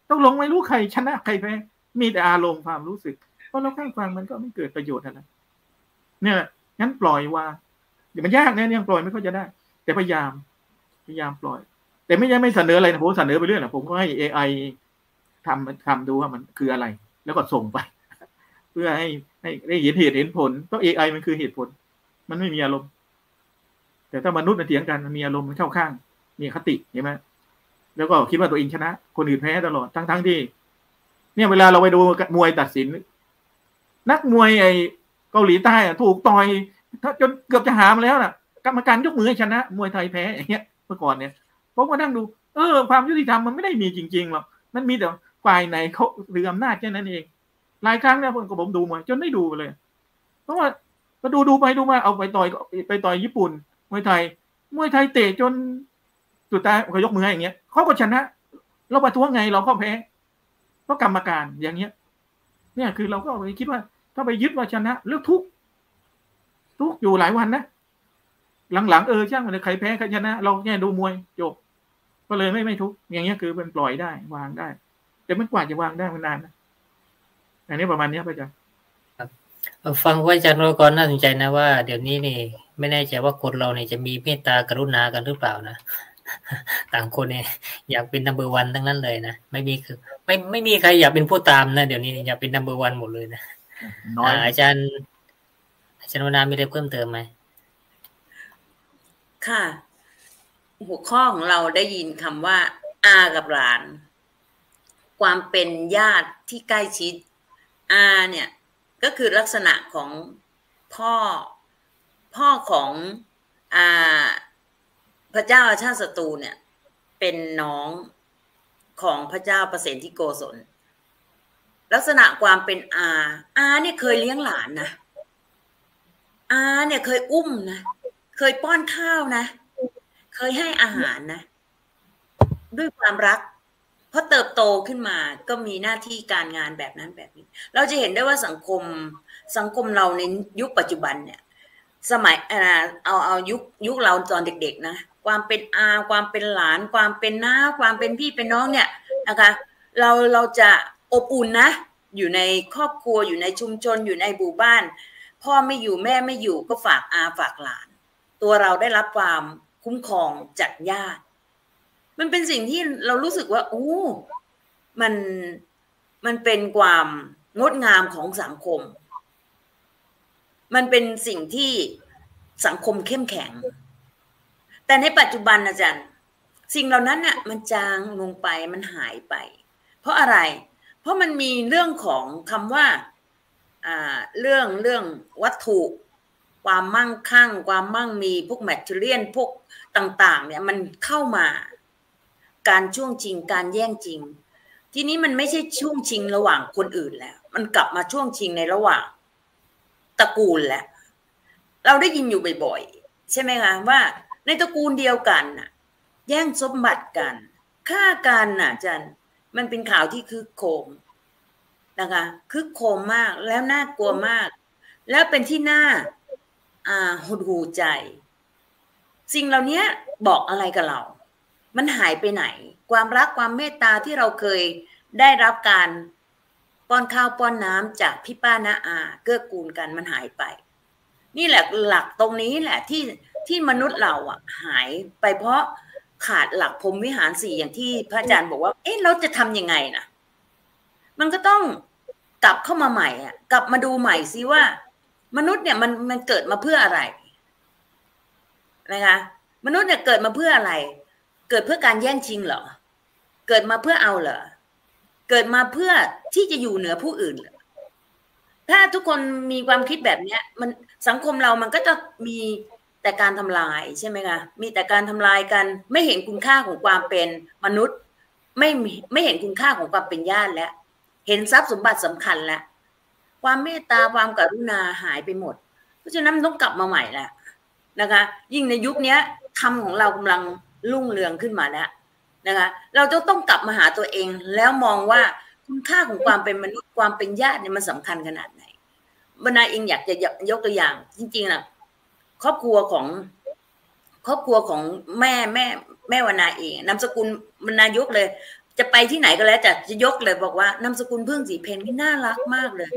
ต้องลงไม่รู้ใครชนะใครแพ้มีแต่อารมณ์ความรู้สึกเพราะเราแค่ฟังมันก็ไม่เกิดประโยชน์อะไรเนี่ยงั้นปล่อยวางเดี๋ยวมันยากนะเนี่ยปล่อยไม่ค่อยจะได้แต่พยายามปล่อยแต่ไม่เสนออะไรนะผมเสนอไปเรื่อยนะผมก็ให้ AI ทำดูว่ามันคืออะไรแล้วก็ส่งไปเพื่อให้ได้เห็นเหตุเห็นผลเพราะ AI มันคือเหตุผลมันไม่มีอารมณ์แต่ถ้ามนุษย์มันเถียงกันมันมีอารมณ์มันเข้าข้างมีคติเห็นไหมแล้วก็คิดว่าตัวเองชนะคนอื่นแพ้ตลอดทั้งที่เนี่ยเวลาเราไปดูมวยตัดสินนักมวยไอ้เกาหลีใต้ถูกต่อยจนเกือบจะหามแล้วน่ะกรรมการยกมือให้ชนะมวยไทยแพ้อย่างเงี้ยเมื่อก่อนเนี่ยผมก็นั่งดูความยุติธรรมมันไม่ได้มีจริงๆหรอกมันมีแต่ฝ่ายไหนเขาถืออำนาจแค่นั้นเองหลายครั้งเนี่ยผมดูมวยจนไม่ดูเลยเพราะว่าก็ดูไปดูมาเอาไปต่อยญี่ปุ่นมวยไทยเตะจนสุดท้ายเขายกมืออย่างเงี้ยเขาก็ชนะเราประท้วงไงเราก็แพ้เพราะกรรมการอย่างเงี้ยเนี่ยคือเราก็ไปคิดว่าถ้าไปยึดว่าชนะเลือกทุกอยู่หลายวันนะหลังช่างมันใครแพ้ใครชนะเราแค่ดูมวยจบก็เลยไม่ทุกอย่างเงี้ยคือมันปล่อยได้วางได้แต่มันกว่าจะวางได้มันนานนะอันนี้ประมาณนี้พระอาจารย์ฟังว่าอาจารย์วรกรน่าสนใจนะว่าเดี๋ยวนี้นี่ไม่แน่ใจว่าคนเราเนี่ยจะมีเมตตากรุณากันหรือเปล่านะต่างคนเนี่ยอยากเป็นนัมเบอร์วันทั้งนั้นเลยนะไม่มีใครอยากเป็นผู้ตามนะเดี๋ยวนี้อยากเป็นนัมเบอร์วันหมดเลยนะอาจารย์วนามีอะไรเพิ่มเติมไหมค่ะหัวข้อของเราได้ยินคำว่าอากับหลานความเป็นญาติที่ใกล้ชิดอาเนี่ยก็คือลักษณะของพ่อของพระเจ้าอาชาติศัตรูเนี่ยเป็นน้องของพระเจ้าประเสนที่โกศลลักษณะความเป็นอาเนี่ยเคยเลี้ยงหลานนะอาเนี่ยเคยอุ้มนะเคยป้อนข้าวนะเคยให้อาหารนะ ด้วยความรักพอเติบโตขึ้นมาก็มีหน้าที่การงานแบบนั้นแบบนี้เราจะเห็นได้ว่าสังคมเราในยุคปัจจุบันเนี่ยสมัยเอายุคเราตอนเด็กๆนะความเป็นอาความเป็นหลานความเป็นน้าความเป็นพี่เป็นน้องเนี่ยนะคะเราจะอบอุ่นนะอยู่ในครอบครัวอยู่ในชุมชนอยู่ในหมู่บ้านพ่อไม่อยู่แม่ไม่อยู่ก็ฝากอาฝากหลานตัวเราได้รับความคุ้มครองจากญาติมันเป็นสิ่งที่เรารู้สึกว่าโอ้มันเป็นความงดงามของสังคมมันเป็นสิ่งที่สังคมเข้มแข็งแต่ในปัจจุบันอาจารย์สิ่งเหล่านั้นน่ะมันจางลงไปมันหายไปเพราะอะไรเพราะมันมีเรื่องของคำว่าเรื่องวัตถุความมั่งคั่งความมั่งมีพวกแมทเทอเรียลพวกต่างๆเนี่ยมันเข้ามาการช่วงชิงการแย่งจริงทีนี้มันไม่ใช่ช่วงชิงระหว่างคนอื่นแล้วมันกลับมาช่วงชิงในระหว่างตระกูลแหละเราได้ยินอยู่บ่อยๆใช่ไหมคะว่าในตระกูลเดียวกันน่ะแย่งสมบัติกันฆ่ากันน่ะอาจารย์มันเป็นข่าวที่คึกโครมนะคะคึกโครมมากแล้วน่ากลัวมากแล้วเป็นที่น่าหดหู่ใจสิ่งเหล่านี้บอกอะไรกับเรามันหายไปไหนความรักความเมตตาที่เราเคยได้รับการป้อนข้าวป้อนน้ำจากพี่ป้าน้าอาเกื้อกูลกันมันหายไปนี่แหละหลักตรงนี้แหละที่มนุษย์เราหายไปเพราะขาดหลักพรหมวิหาร4อย่างที่พระอาจารย์บอกว่าเราจะทำยังไงนะมันก็ต้องกลับเข้ามาใหม่กลับมาดูใหม่ซิว่ามนุษย์เนี่ยมันเกิดมาเพื่ออะไรนะคะมนุษย์เนี่ยเกิดมาเพื่ออะไรเกิดเพื่อการแย่งชิงเหรอเกิดมาเพื่อเอาเหรอเกิดมาเพื่อที่จะอยู่เหนือผู้อื่นเหรอถ้าทุกคนมีความคิดแบบนี้มันสังคมเรามันก็จะมีแต่การทำลายใช่ไหมคะมีแต่การทำลายกันไม่เห็นคุณค่าของความเป็นมนุษย์ไม่เห็นคุณค่าของความเป็นญาติแล้วเห็นทรัพย์สมบัติสำคัญแล้วความเมตตาความกรุณาหายไปหมดเพราะฉะนั้นมันต้องกลับมาใหม่แล้วนะคะยิ่งในยุคนี้ธรรมของเรากำลังรุ่งเรืองขึ้นมาแล้วนะคะเราจะต้องกลับมาหาตัวเองแล้วมองว่าคุณค่าของความเป็นมนุษย์ความเป็นญาติเนี่ยมันสำคัญขนาดไหนบรรณาเองอยากจะยกตัวอย่างจริงๆนะครอบครัวของแม่วรรณาเองนามสกุลบรรณายกเลยจะไปที่ไหนก็แล้วจะยกเลยบอกว่านามสกุลพึ่งศรีเพนนี่น่ารักมากเลย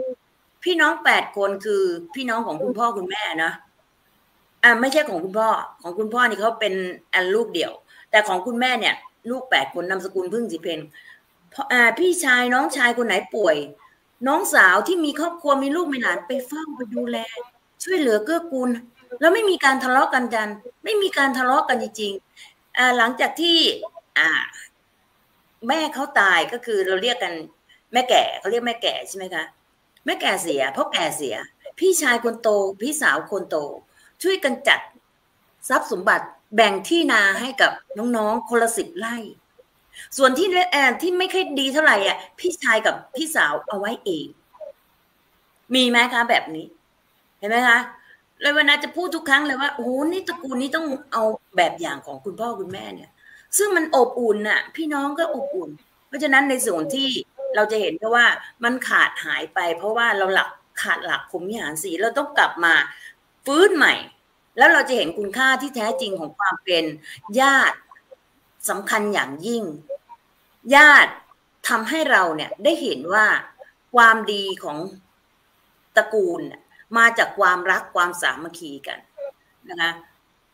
พี่น้อง8 คนคือพี่น้องของคุณพ่อคุณแม่นะไม่ใช่ของคุณพ่อนี่เขาเป็นลูกเดี่ยวแต่ของคุณแม่เนี่ยลูก8 คนนามสกุลพึ่งศรีเพนพี่ชายน้องชายคนไหนป่วยน้องสาวที่มีครอบครัวมีลูกมีหลานไปเฝ้าไปดูแลช่วยเหลือเกื้อกูลแล้วไม่มีการทะเลาะกันไม่มีการทะเลาะกันจริงๆหลังจากที่แม่เขาตายก็คือเราเรียกกันแม่แก่เขาเรียกแม่แก่ใช่ไหมคะแม่แก่เสียเพราะแก่เสียพี่ชายคนโตพี่สาวคนโตช่วยกันจัดทรัพย์สมบัติแบ่งที่นาให้กับน้องๆคนละ10 ไร่ส่วนที่ไม่ค่อยดีเท่าไหร่พี่ชายกับพี่สาวเอาไว้เองมีไหมคะแบบนี้เห็นไหมคะเลยวันนั้นจะพูดทุกครั้งเลยว่าโอ้โหนี่ตระกูลนี้ต้องเอาแบบอย่างของคุณพ่อคุณแม่เนี่ยซึ่งมันอบอุ่นน่ะพี่น้องก็อบอุ่นเพราะฉะนั้นในส่วนที่เราจะเห็นก็ว่ามันขาดหายไปเพราะว่าเราขาดหลักพรหมวิหาร4เราต้องกลับมาฟื้นใหม่แล้วเราจะเห็นคุณค่าที่แท้จริงของความเป็นญาติสำคัญอย่างยิ่งญาติทำให้เราเนี่ยได้เห็นว่าความดีของตระกูลมาจากความรักความสามัคคีกันนะคะ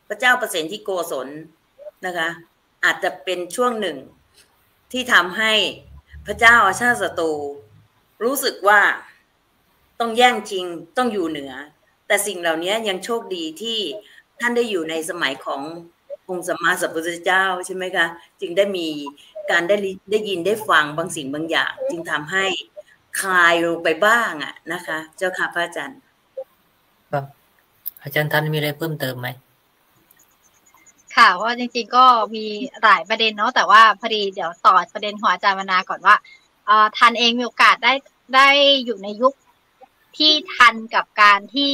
พระเจ้าประสิทธิโกศลนะคะอาจจะเป็นช่วงหนึ่งที่ทำให้พระเจ้าอาชาติศัตรูรู้สึกว่าต้องแย่งชิงต้องอยู่เหนือแต่สิ่งเหล่านี้ยังโชคดีที่ท่านได้อยู่ในสมัยขององค์สัมมาสัมพุทธเจ้าใช่ไหมคะจึงได้มีการได้ยินได้ฟังบางสิ่งบางอย่างจึงทำให้คลายลงไปบ้างนะคะเจ้าค่ะพระอาจารย์ครับอาจารย์ท่านมีอะไรเพิ่มเติมไหมค่ะเพราะจริงๆก็มีหลายประเด็นเนาะแต่ว่าพอดีเดี๋ยวต่อประเด็นของอาจารย์วรรณาก่อนว่าทันเองมีโอกาสได้อยู่ในยุคที่ทันกับการที่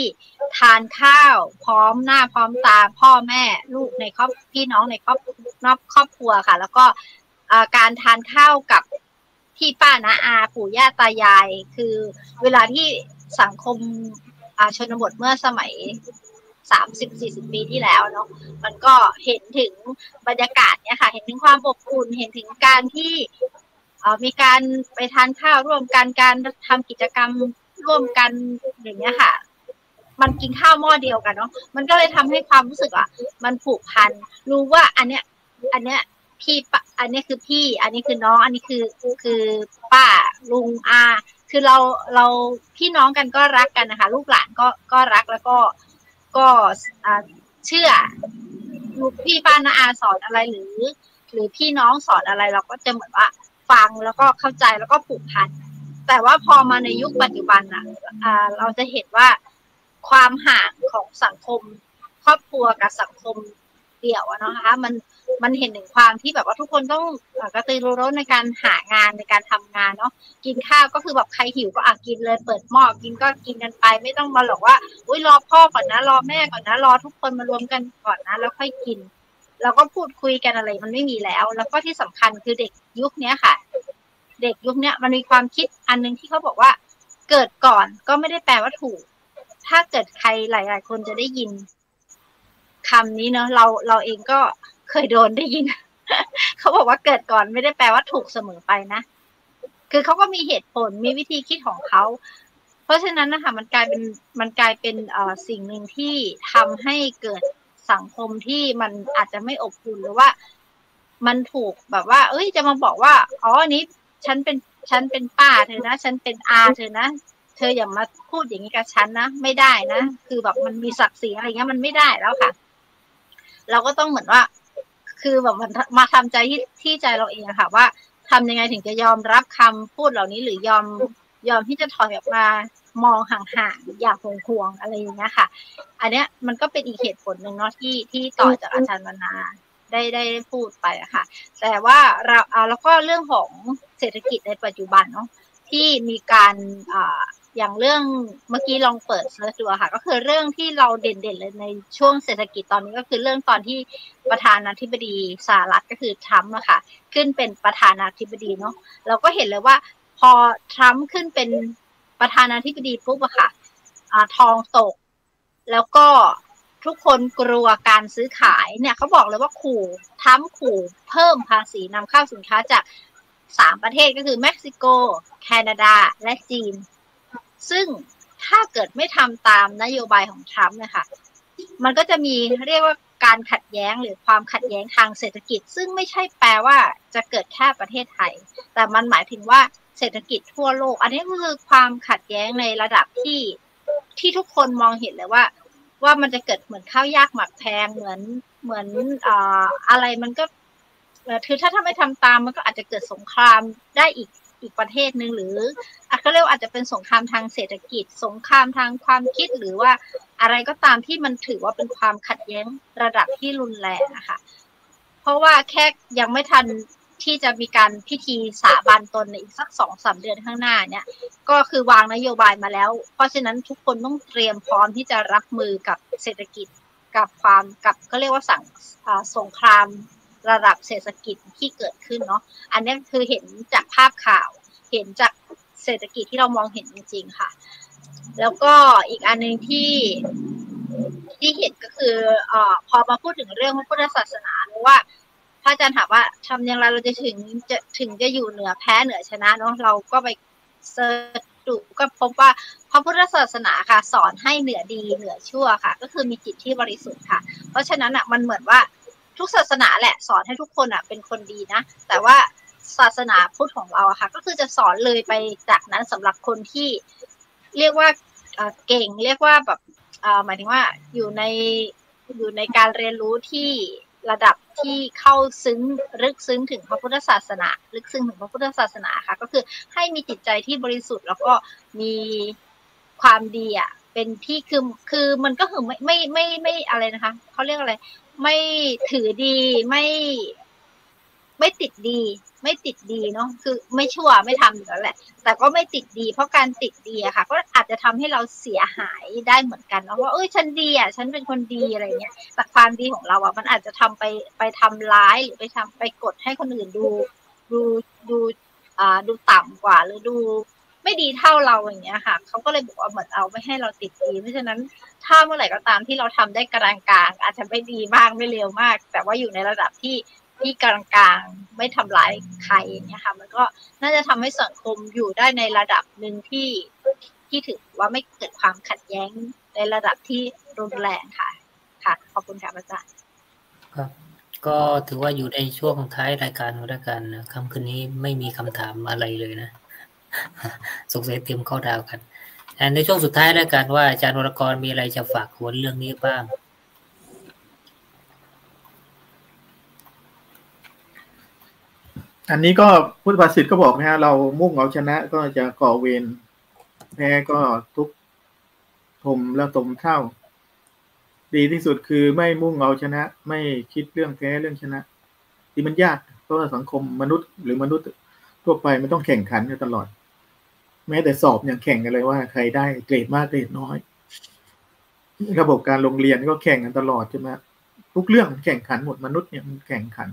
ทานข้าวพร้อมหน้าพร้อมตาพ่อแม่ลูกในครอบพี่น้องในครอบครัวค่ะแล้วก็ การทานข้าวกับพี่ป้าน้าอาปู่ย่าตายายคือเวลาที่สังคมชนบทเมื่อสมัย30-40 ปีที่แล้วเนาะมันก็เห็นถึงบรรยากาศเนี่ยค่ะเห็นถึงความอบอุ่นเห็นถึงการที่มีการไปทานข้าวร่วมกันการทำกิจกรรมร่วมกันอย่างเงี้ยค่ะมันกินข้าวหม้อเดียวกันเนาะมันก็เลยทำให้ความรู้สึกมันผูกพันรู้ว่าอันเนี้ยพี่อันนี้คือพี่อันนี้คือน้องอันนี้คือป้าลุงอาคือเราพี่น้องกันก็รักกันนะคะลูกหลานก็รักแล้วก็เชื่อพี่ป้าน้าอาสอนอะไรหรือพี่น้องสอนอะไรเราก็จะเหมือนว่าฟังแล้วก็เข้าใจแล้วก็ผูกพันแต่ว่าพอมาในยุคปัจจุบันเราจะเห็นว่าความห่างของสังคมครอบครัวกับสังคมเดี่ยวนะคะมันเห็นถึงความที่แบบว่าทุกคนต้องกระตือรือร้นในการหางานในการทำงานเนาะกินข้าวก็คือแบบใครหิวก็กินเลยเปิดหม้อกินก็กินกันไปไม่ต้องมาหรอกว่าอุ้ยรอพ่อก่อนนะรอแม่ก่อนนะรอทุกคนมารวมกันก่อนนะแล้วค่อยกินแล้วก็พูดคุยกันอะไรมันไม่มีแล้วแล้วก็ที่สำคัญคือเด็กยุคนี้ค่ะเด็กยุคนี้มันมีความคิดอันนึงที่เขาบอกว่าเกิดก่อนก็ไม่ได้แปลว่าถูกถ้าเกิดใครหลายๆคนจะได้ยินคำนี้เนาะเราเองก็เคยโดนได้ยิน เขาบอกว่าเกิดก่อนไม่ได้แปลว่าถูกเสมอไปนะคือเขาก็มีเหตุผลมีวิธีคิดของเขาเพราะฉะนั้นนะคะมันกลายเป็นสิ่งหนึ่งที่ทำให้เกิดสังคมที่มันอาจจะไม่อบอุ่นหรือว่ามันถูกแบบว่าจะมาบอกว่าอ๋ออันนี้ฉันเป็นป้าเธอนะฉันเป็นอาเธอนะเธออย่ามาพูดอย่างนี้กับฉันนะไม่ได้นะคือแบบมันมีศักดิ์ศรีอะไรเงี้ยมันไม่ได้แล้วค่ะเราก็ต้องเหมือนว่าคือแบบมันมาทำใจที่ใจเราเองอะค่ะว่าทำยังไงถึงจะยอมรับคำพูดเหล่านี้หรือยอมที่จะถอยออกมามองห่างๆอย่างห่วงๆอะไรอย่างเงี้ยค่ะอันเนี้ยมันก็เป็นอีกเหตุผลหนึ่งเนาะที่ต่อจากอาจารย์วรรณาได้พูดไปอะค่ะแต่ว่าแล้วก็เรื่องของเศรษฐกิจในปัจจุบันเนาะที่มีการอย่างเรื่องเมื่อกี้ลองเปิดเสิร์ชดูค่ะก็คือเรื่องที่เราเด่นๆเลยในช่วงเศรษฐกิจตอนนี้ก็คือเรื่องตอนที่ประธานาธิบดีสหรัฐก็คือทรัมป์อะค่ะขึ้นเป็นประธานาธิบดีเนาะเราก็เห็นเลยว่าพอทรัมป์ขึ้นเป็นประธานาธิบดีปุ๊บอะค่ะทองตกแล้วก็ทุกคนกลัวการซื้อขายเนี่ยเขาบอกเลยว่าทรัมป์ขู่เพิ่มภาษีนำเข้าสินค้าจาก3 ประเทศก็คือเม็กซิโกแคนาดาและจีนซึ่งถ้าเกิดไม่ทำตามนโยบายของทรัมป์นะคะมันก็จะมีเรียกว่าการขัดแย้งหรือความขัดแย้งทางเศรษฐกิจซึ่งไม่ใช่แปลว่าจะเกิดแค่ประเทศไทยแต่มันหมายถึงว่าเศรษฐกิจทั่วโลกอันนี้คือความขัดแย้งในระดับที่ทุกคนมองเห็นเลยว่ามันจะเกิดเหมือนข้าวยากหมากแพงเหมือนอะไรมันก็คือถ้าไม่ทำตามมันก็อาจจะเกิดสงครามได้อีกประเทศนึงหรือก็เรียกว่าอาจจะเป็นสงครามทางเศรษฐกิจสงครามทางความคิดหรือว่าอะไรก็ตามที่มันถือว่าเป็นความขัดแย้งระดับที่รุนแรงนะคะเพราะว่าแค่ยังไม่ทันที่จะมีการพิธีสาบานตนในอีกสัก 2-3 เดือนข้างหน้าเนี่ยก็คือวางนโยบายมาแล้วเพราะฉะนั้นทุกคนต้องเตรียมพร้อมที่จะรับมือกับเศรษฐกิจกับก็เรียกว่าสงครามระดับเศรษฐกิจที่เกิดขึ้นเนาะอันนี้คือเห็นจากภาพข่าวเห็นจากเศรษฐกิจที่เรามองเห็นจริงๆค่ะแล้วก็อีกอันนึงที่เห็นก็คือพอมาพูดถึงเรื่องพระพุทธศาสนาหรือว่าพระอาจารย์ถามว่าทำอย่างไรเราจะถึงจะอยู่เหนือแพ้เหนือชนะเนาะเราก็ไปเสิร์ชดูก็พบว่าพระพุทธศาสนาค่ะสอนให้เหนือดีเหนือชั่วค่ะก็คือมีจิตที่บริสุทธิ์ค่ะเพราะฉะนั้นมันเหมือนว่าทุกศาสนาแหละสอนให้ทุกคนเป็นคนดีนะแต่ว่าศาสนาพุทธของเราค่ะก็คือจะสอนเลยไปจากนั้นสำหรับคนที่เรียกว่าเก่งเรียกว่าแบบหมายถึงว่าอยู่ในการเรียนรู้ที่ระดับที่เข้าลึกซึ้งถึงพระพุทธศาสนาลึกซึ้งถึงพระพุทธศาสนาค่ะก็คือให้มีจิตใจที่บริสุทธิ์แล้วก็มีความดีเป็นที่คือมันก็คือไม่อะไรนะคะเขาเรียกอะไรไม่ถือดีไม่ ไม่ติดดีเนาะคือไม่ชั่วไม่ทำอยู่แล้วแหละแต่ก็ไม่ติดดีเพราะการติดดีอะค่ะก็อาจจะทำให้เราเสียหายได้เหมือนกันเนาะว่าฉันดีอะฉันเป็นคนดีอะไรเงี้ยแต่ความดีของเราอะมันอาจจะทำไปทำร้ายหรือไปกดให้คนอื่นดูต่ำกว่าหรือดูไม่ดีเท่าเราอย่างเงี้ยค่ะเขาก็เลยบอกว่าเหมือนเอาไม่ให้เราติดดีเพราะฉะนั้นถ้าเมื่อไหร่ก็ตามที่เราทำได้กลางๆอาจจะไม่ดีมากไม่เร็วมากแต่ว่าอยู่ในระดับที่กลางๆไม่ทำร้ายใครอย่างเงี้ยค่ะมันก็น่าจะทำให้สังคมอยู่ได้ในระดับหนึ่งที่ถือว่าไม่เกิดความขัดแย้งในระดับที่รุนแรงค่ะขอบคุณค่ะอาจารย์ครับก็ถือว่าอยู่ในช่วงท้ายรายการนะค่ำคืนนี้ไม่มีคำถามอะไรเลยนะสงสัยเตรียมเข้าดาวกันในช่วงสุดท้ายรายการว่าอาจารย์วรกรมีอะไรจะฝากหัวเรื่องนี้บ้างอันนี้ก็พุทธภาษิตก็บอกนะฮะเรามุ่งเอาชนะก็จะก่อเวรแพ้ก็ทุกข์ทมและตมเท่าดีที่สุดคือไม่มุ่งเอาชนะไม่คิดเรื่องแพ้เรื่องชนะที่มันยากเพราะว่าสังคมมนุษย์หรือมนุษย์ทั่วไปมันต้องแข่งขันกันตลอดแม้แต่สอบยังแข่งกันเลยว่าใครได้เกรดมากเกรดน้อยระบบการโรงเรียนก็แข่งกันตลอดใช่ไหมทุกเรื่องแข่งขันหมดมนุษย์เนี่ยมันแข่งขัน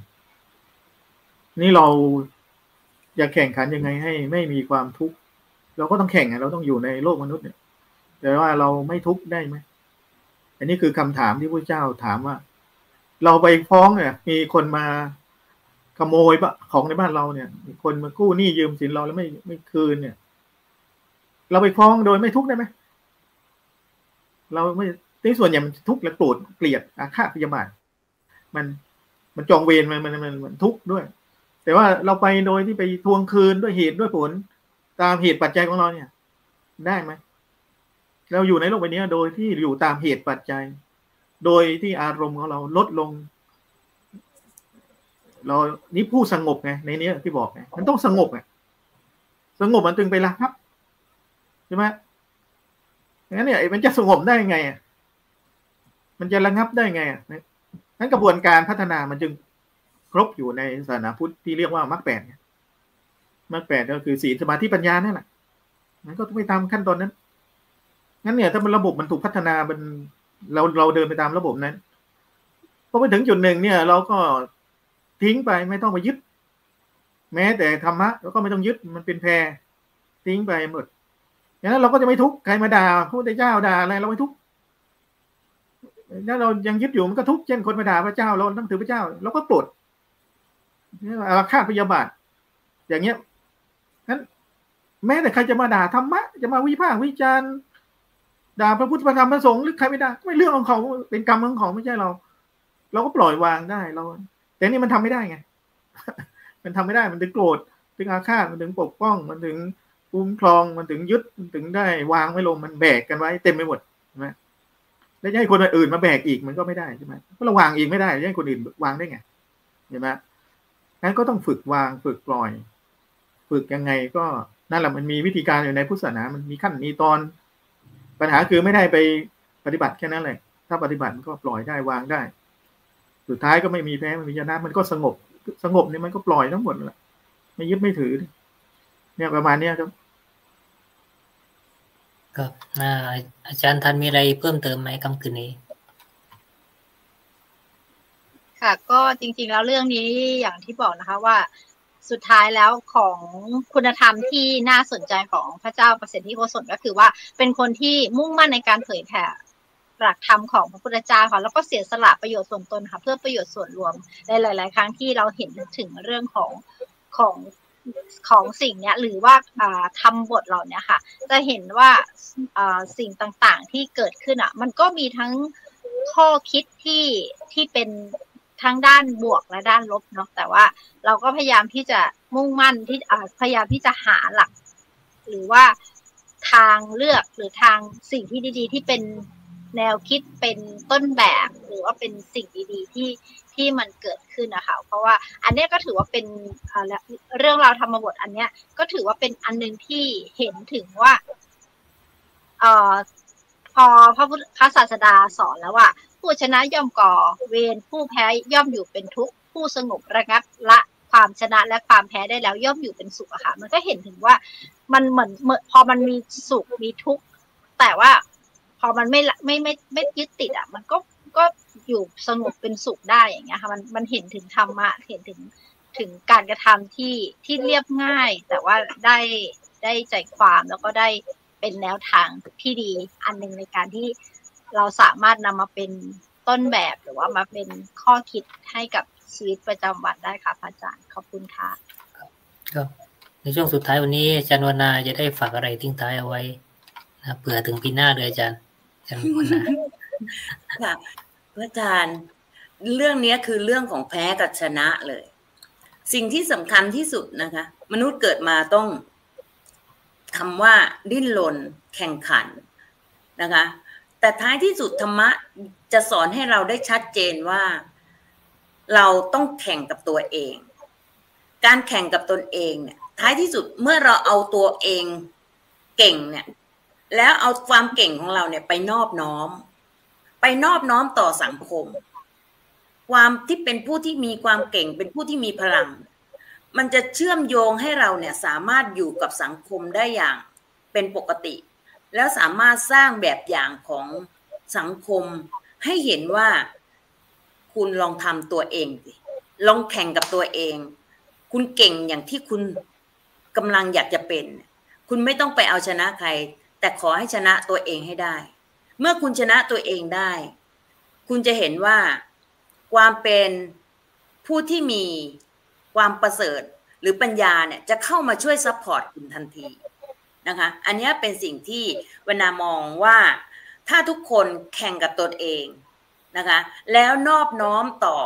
นี่เราจะแข่งขันยังไงให้ไม่มีความทุกข์เราก็ต้องแข่งเราต้องอยู่ในโลกมนุษย์เนี่ยแต่ว่าเราไม่ทุกข์ได้ไหมอันนี้คือคำถามที่พระเจ้าถามว่าเราไปฟ้องเนี่ยมีคนมาขโมยของในบ้านเราเนี่ยมีคนมากู้หนี้ยืมสินเราแล้วไม่คืนเนี่ยเราไปฟ้องโดยไม่ทุกข์ได้ไหมเราไม่ในส่วนใหญ่มันทุกข์และโกรธเกลียดอาฆาตพยาบาทมันจองเวรมันทุกข์ด้วยแต่ว่าเราไปโดยที่ไปทวงคืนด้วยเหตุด้วยผลตามเหตุปัจจัยของเราเนี่ยได้ไหมเราอยู่ในโลกใบนี้โดยที่อยู่ตามเหตุปัจจัยโดยที่อารมณ์ของเราลดลงเรานี่ผู้สงบไงในนี้ที่บอกไงมันต้องสงบไงสงบมันจึงไประงับใช่ไหมงั้นเนี่ยมันจะสงบได้ไงมันจะระงับได้ไงนั้นกระบวนการพัฒนามันจึงครบอยู่ในศาสนาพุทธที่เรียกว่ามรรคแปดมรรคแปดก็คือศีลสมาธิปัญญานั่นแหละมันก็ต้องไปตามขั้นตอนนั้นงั้นเนี่ยถ้ามันระบบมันถูกพัฒนามันเราเดินไปตามระบบนั้นพอไปถึงจุดหนึ่งเนี่ยเราก็ทิ้งไปไม่ต้องไปยึดแม้แต่ธรรมะเราก็ไม่ต้องยึดมันเป็นแพรทิ้งไปหมดอย่างนั้นเราก็จะไม่ทุกข์ใครมาด่าพระพุทธเจ้าด่าอะไรเราไม่ทุกข์ถ้าเรายังยึดอยู่มันก็ทุกข์เช่นคนมาด่าพระเจ้าเราต้องถือพระเจ้าเราก็โกรธอาฆาตพยาบาทอย่างเงี้ยนั้นแม้แต่ใครจะมาด่าธรรมะจะมาวิพากษ์วิจารณ์ด่าพระพุทธธรรมพระสงฆ์หรือใครไม่ด่าไม่เรื่องของเขาเป็นกรรมของเขาไม่ใช่เราก็ปล่อยวางได้เราแต่นี่มันทำไม่ได้ไงมันทำไม่ได้มันถึงโกรธถึงอาฆาตมันถึงปกป้องมันถึงคุ้มครองมันถึงยึดมันถึงได้วางไว้ลงมันแบกกันไว้เต็มไปหมดใช่ไหมแล้วจะให้คนอื่นมาแบกอีกมันก็ไม่ได้ใช่ไหมเพราะเราวางอีกไม่ได้จะให้คนอื่นวางได้ไงใช่ไหมงั้นก็ต้องฝึกวางฝึกปล่อยฝึกยังไงก็นั่นแหละมันมีวิธีการอยู่ในพุทธศาสนามันมีขั้นมีตอนปัญหาคือไม่ได้ไปปฏิบัติแค่นั้นแหละถ้าปฏิบัติมันก็ปล่อยได้วางได้สุดท้ายก็ไม่มีแพ้ไม่มีชนะมันก็สงบเนี่ยมันก็ปล่อยทั้งหมดแหละไม่ยึดไม่ถือเนี่ยประมาณนี้ครับครับอาจารย์ทันมีอะไรเพิ่มเติมไหมค่ำคืนนี้ค่ะก็จริงๆแล้วเรื่องนี้อย่างที่บอกนะคะว่าสุดท้ายแล้วของคุณธรรมที่น่าสนใจของพระเจ้าประสิทธิโกศลก็คือว่าเป็นคนที่มุ่งมั่นในการเผยแผ่หลักธรรมของพระพุทธเจ้าค่ะแล้วก็เสียสละประโยชน์ส่วนตนค่ะเพื่อประโยชน์ส่วนรวมในหลายๆครั้งที่เราเห็นถึงเรื่องของสิ่งนี้หรือว่าทำบทเหล่านี้ค่ะจะเห็นว่าสิ่งต่างๆที่เกิดขึ้นมันก็มีทั้งข้อคิดที่เป็นทั้งด้านบวกและด้านลบเนาะแต่ว่าเราก็พยายามที่จะมุ่งมั่นที่พยายามที่จะหาหลักหรือว่าทางเลือกหรือทางสิ่งที่ดีๆที่เป็นแนวคิดเป็นต้นแบบหรือว่าเป็นสิ่งดีๆที่มันเกิดขึ้นนะคะเพราะว่าอันนี้ก็ถือว่าเป็นเรื่องราวธรรมบทอันนี้ก็ถือว่าเป็นอันนึงที่เห็นถึงว่าพอพระศาสดาสอนแล้วว่าผู้ชนะย่อมก่อเวรผู้แพ้ย่อมอยู่เป็นทุกข์ผู้สงบระงับละ ความชนะและความแพ้ได้แล้วย่อมอยู่เป็นสุขอะค่ะมันก็เห็นถึงว่ามันเหมือนพอมันมีสุขมีทุกข์แต่ว่าพอมันไม่ยึดติดอะมันก็อยู่สงบเป็นสุขได้อย่างเงี้ยค่ะมันเห็นถึงธรรมะเห็นถึงการกระทำที่เรียบง่ายแต่ว่าได้ใจความแล้วก็ได้เป็นแนวทางที่ดีอันนึงในการที่เราสามารถนำมาเป็นต้นแบบหรือว่ามาเป็นข้อคิดให้กับชีวิตประจำวันได้ค่ะพระอาจารย์ขอบคุณค่ะครับในช่วงสุดท้ายวันนี้อาจารย์วรรณาจะได้ฝากอะไรทิ้งท้ายเอาไว้นะเผื่อถึงปีหน้าเลยอาจารย์วรรณาค่ะพระอาจารย์เรื่องนี้คือเรื่องของแพ้กับชนะเลยสิ่งที่สำคัญที่สุดนะคะมนุษย์เกิดมาต้องคำว่าดิ้นรนแข่งขันนะคะแต่ท้ายที่สุดธรรมะจะสอนให้เราได้ชัดเจนว่าเราต้องแข่งกับตัวเองการแข่งกับตนเองเนี่ยท้ายที่สุดเมื่อเราเอาตัวเองเก่งเนี่ยแล้วเอาความเก่งของเราเนี่ยไปนอบน้อมต่อสังคมความที่เป็นผู้ที่มีความเก่งเป็นผู้ที่มีพลังมันจะเชื่อมโยงให้เราเนี่ยสามารถอยู่กับสังคมได้อย่างเป็นปกติแล้วสามารถสร้างแบบอย่างของสังคมให้เห็นว่าคุณลองทำตัวเองสิลองแข่งกับตัวเองคุณเก่งอย่างที่คุณกำลังอยากจะเป็นคุณไม่ต้องไปเอาชนะใครแต่ขอให้ชนะตัวเองให้ได้เมื่อคุณชนะตัวเองได้คุณจะเห็นว่าความเป็นผู้ที่มีความประเสริฐหรือปัญญาเนี่ยจะเข้ามาช่วยซัพพอร์ตคุณทันทีนะคะอันนี้เป็นสิ่งที่วรรณามองว่าถ้าทุกคนแข่งกับตนเองนะคะแล้วนอบน้อมต่อ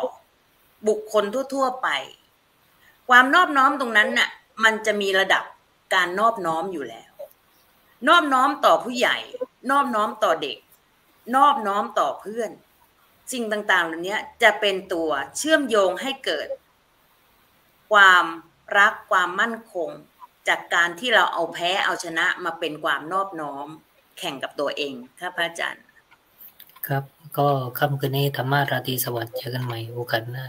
บุคคลทั่วๆไปความนอบน้อมตรงนั้นน่ะมันจะมีระดับการนอบน้อมอยู่แล้วนอบน้อมต่อผู้ใหญ่นอบน้อมต่อเด็กนอบน้อมต่อเพื่อนสิ่งต่างๆเหล่านี้จะเป็นตัวเชื่อมโยงให้เกิดความรักความมั่นคงจากการที่เราเอาแพ้เอาชนะมาเป็นความนอบน้อมแข่งกับตัวเองครับพระอาจารย์ครับก็ค่ำคืนนี้ธรรมะราตรีสวัสดิ์เจอกันใหม่โอกาสหน้า